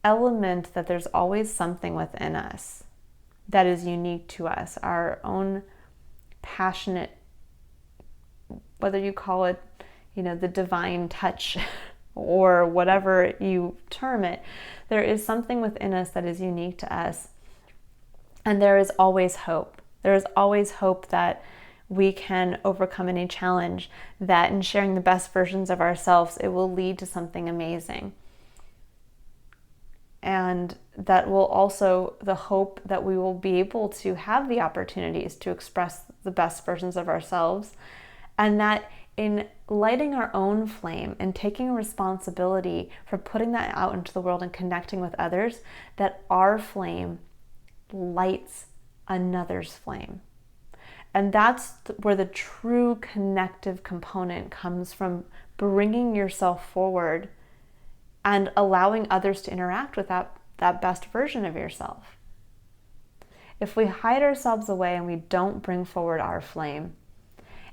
Speaker 1: element that there's always something within us that is unique to us, our own passionate, whether you call it, the divine touch or whatever you term it, there is something within us that is unique to us. And there is always hope. There is always hope that we can overcome any challenge, that in sharing the best versions of ourselves, it will lead to something amazing. And that will also, the hope that we will be able to have the opportunities to express the best versions of ourselves, and that in lighting our own flame and taking responsibility for putting that out into the world and connecting with others, that our flame lights another's flame. And that's where the true connective component comes from, bringing yourself forward and allowing others to interact with that best version of yourself. If we hide ourselves away and we don't bring forward our flame,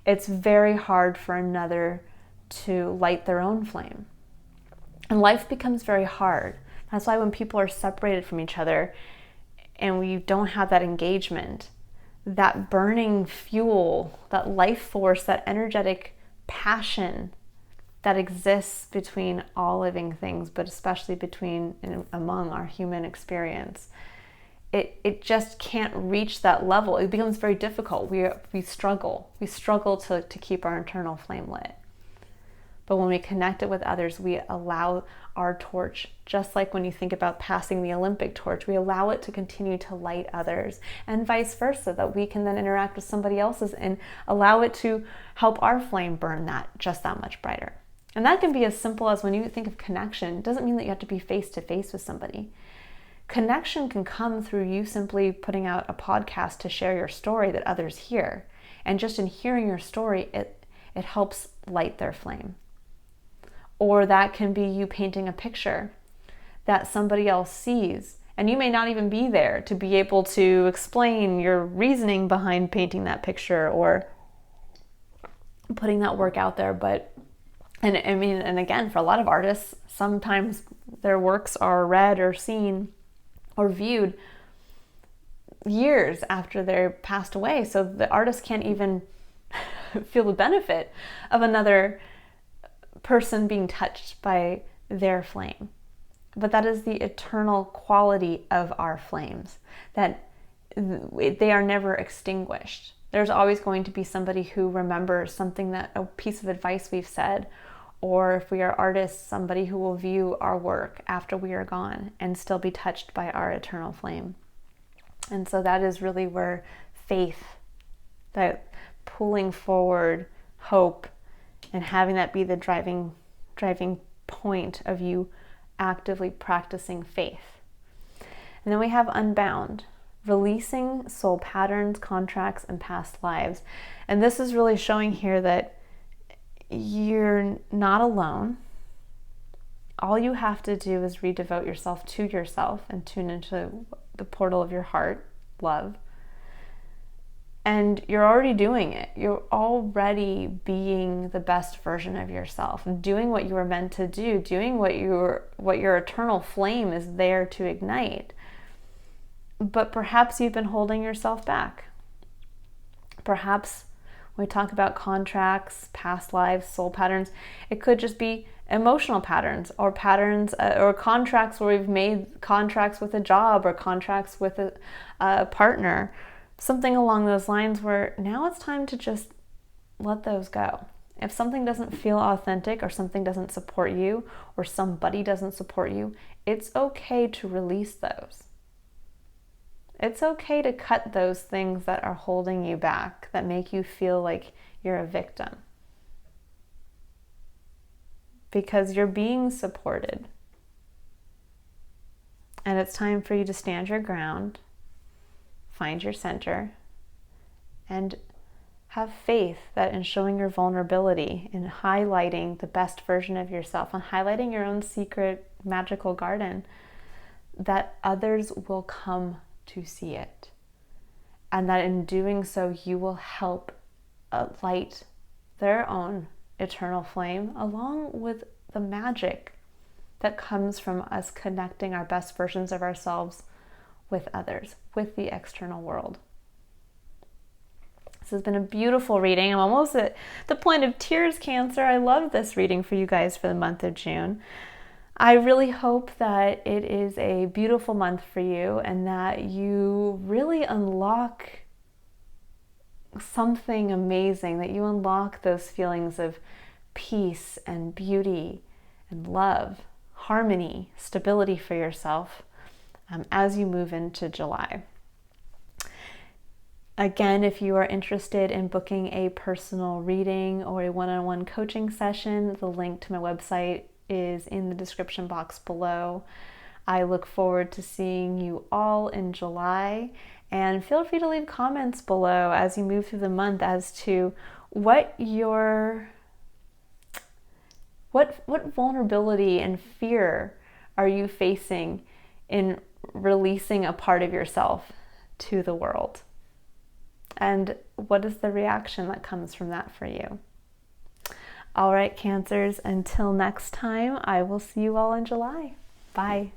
Speaker 1: it's very hard for another to light their own flame. And life becomes very hard. That's why when people are separated from each other and we don't have that engagement, that burning fuel, that life force, that energetic passion that exists between all living things, but especially between and among our human experience, it just can't reach that level. It becomes very difficult. We struggle to keep our internal flame lit. But when we connect it with others, we allow our torch, just like when you think about passing the Olympic torch, we allow it to continue to light others, and vice versa, that we can then interact with somebody else's and allow it to help our flame burn just that much brighter. And that can be as simple as, when you think of connection, it doesn't mean that you have to be face to face with somebody. Connection can come through you simply putting out a podcast to share your story that others hear. And just in hearing your story, it helps light their flame. Or that can be you painting a picture that somebody else sees. And you may not even be there to be able to explain your reasoning behind painting that picture or putting that work out there. And again, for a lot of artists, sometimes their works are read or seen or viewed years after they're passed away. So the artist can't even feel the benefit of another person being touched by their flame. but that is the eternal quality of our flames, that they are never extinguished. There's always going to be somebody who remembers something, that a piece of advice we've said, or if we are artists, somebody who will view our work after we are gone and still be touched by our eternal flame. And so that is really where faith, that pulling forward hope and having that be the driving point of you actively practicing faith. And then we have unbound, releasing soul patterns, contracts, and past lives. And this is really showing here that you're not alone. All you have to do is redevote yourself to yourself and tune into the portal of your heart, love. And you're already doing it. You're already being the best version of yourself, doing what you were meant to do, doing what your eternal flame is there to ignite. But perhaps you've been holding yourself back. Perhaps when we talk about contracts, past lives, soul patterns, it could just be emotional patterns, or contracts where we've made contracts with a job or contracts with a partner. Something along those lines where now it's time to just let those go. If something doesn't feel authentic, or something doesn't support you, or somebody doesn't support you, it's okay to release those. It's okay to cut those things that are holding you back, that make you feel like you're a victim. Because you're being supported. And it's time for you to stand your ground, find your center, and have faith that in showing your vulnerability, in highlighting the best version of yourself, and highlighting your own secret magical garden, that others will come to see it. And that in doing so, you will help light their own eternal flame, along with the magic that comes from us connecting our best versions of ourselves with others, with the external world. This has been a beautiful reading. I'm almost at the point of tears, Cancer. I love this reading for you guys for the month of June. I really hope that it is a beautiful month for you, and that you really unlock something amazing, that you unlock those feelings of peace and beauty and love, harmony, stability for yourself as you move into July. Again, if you are interested in booking a personal reading or a one-on-one coaching session, the link to my website is in the description box below. I look forward to seeing you all in July, and feel free to leave comments below as you move through the month as to what vulnerability and fear are you facing in releasing a part of yourself to the world? And what is the reaction that comes from that for you? All right, Cancers, until next time, I will see you all in July. Bye.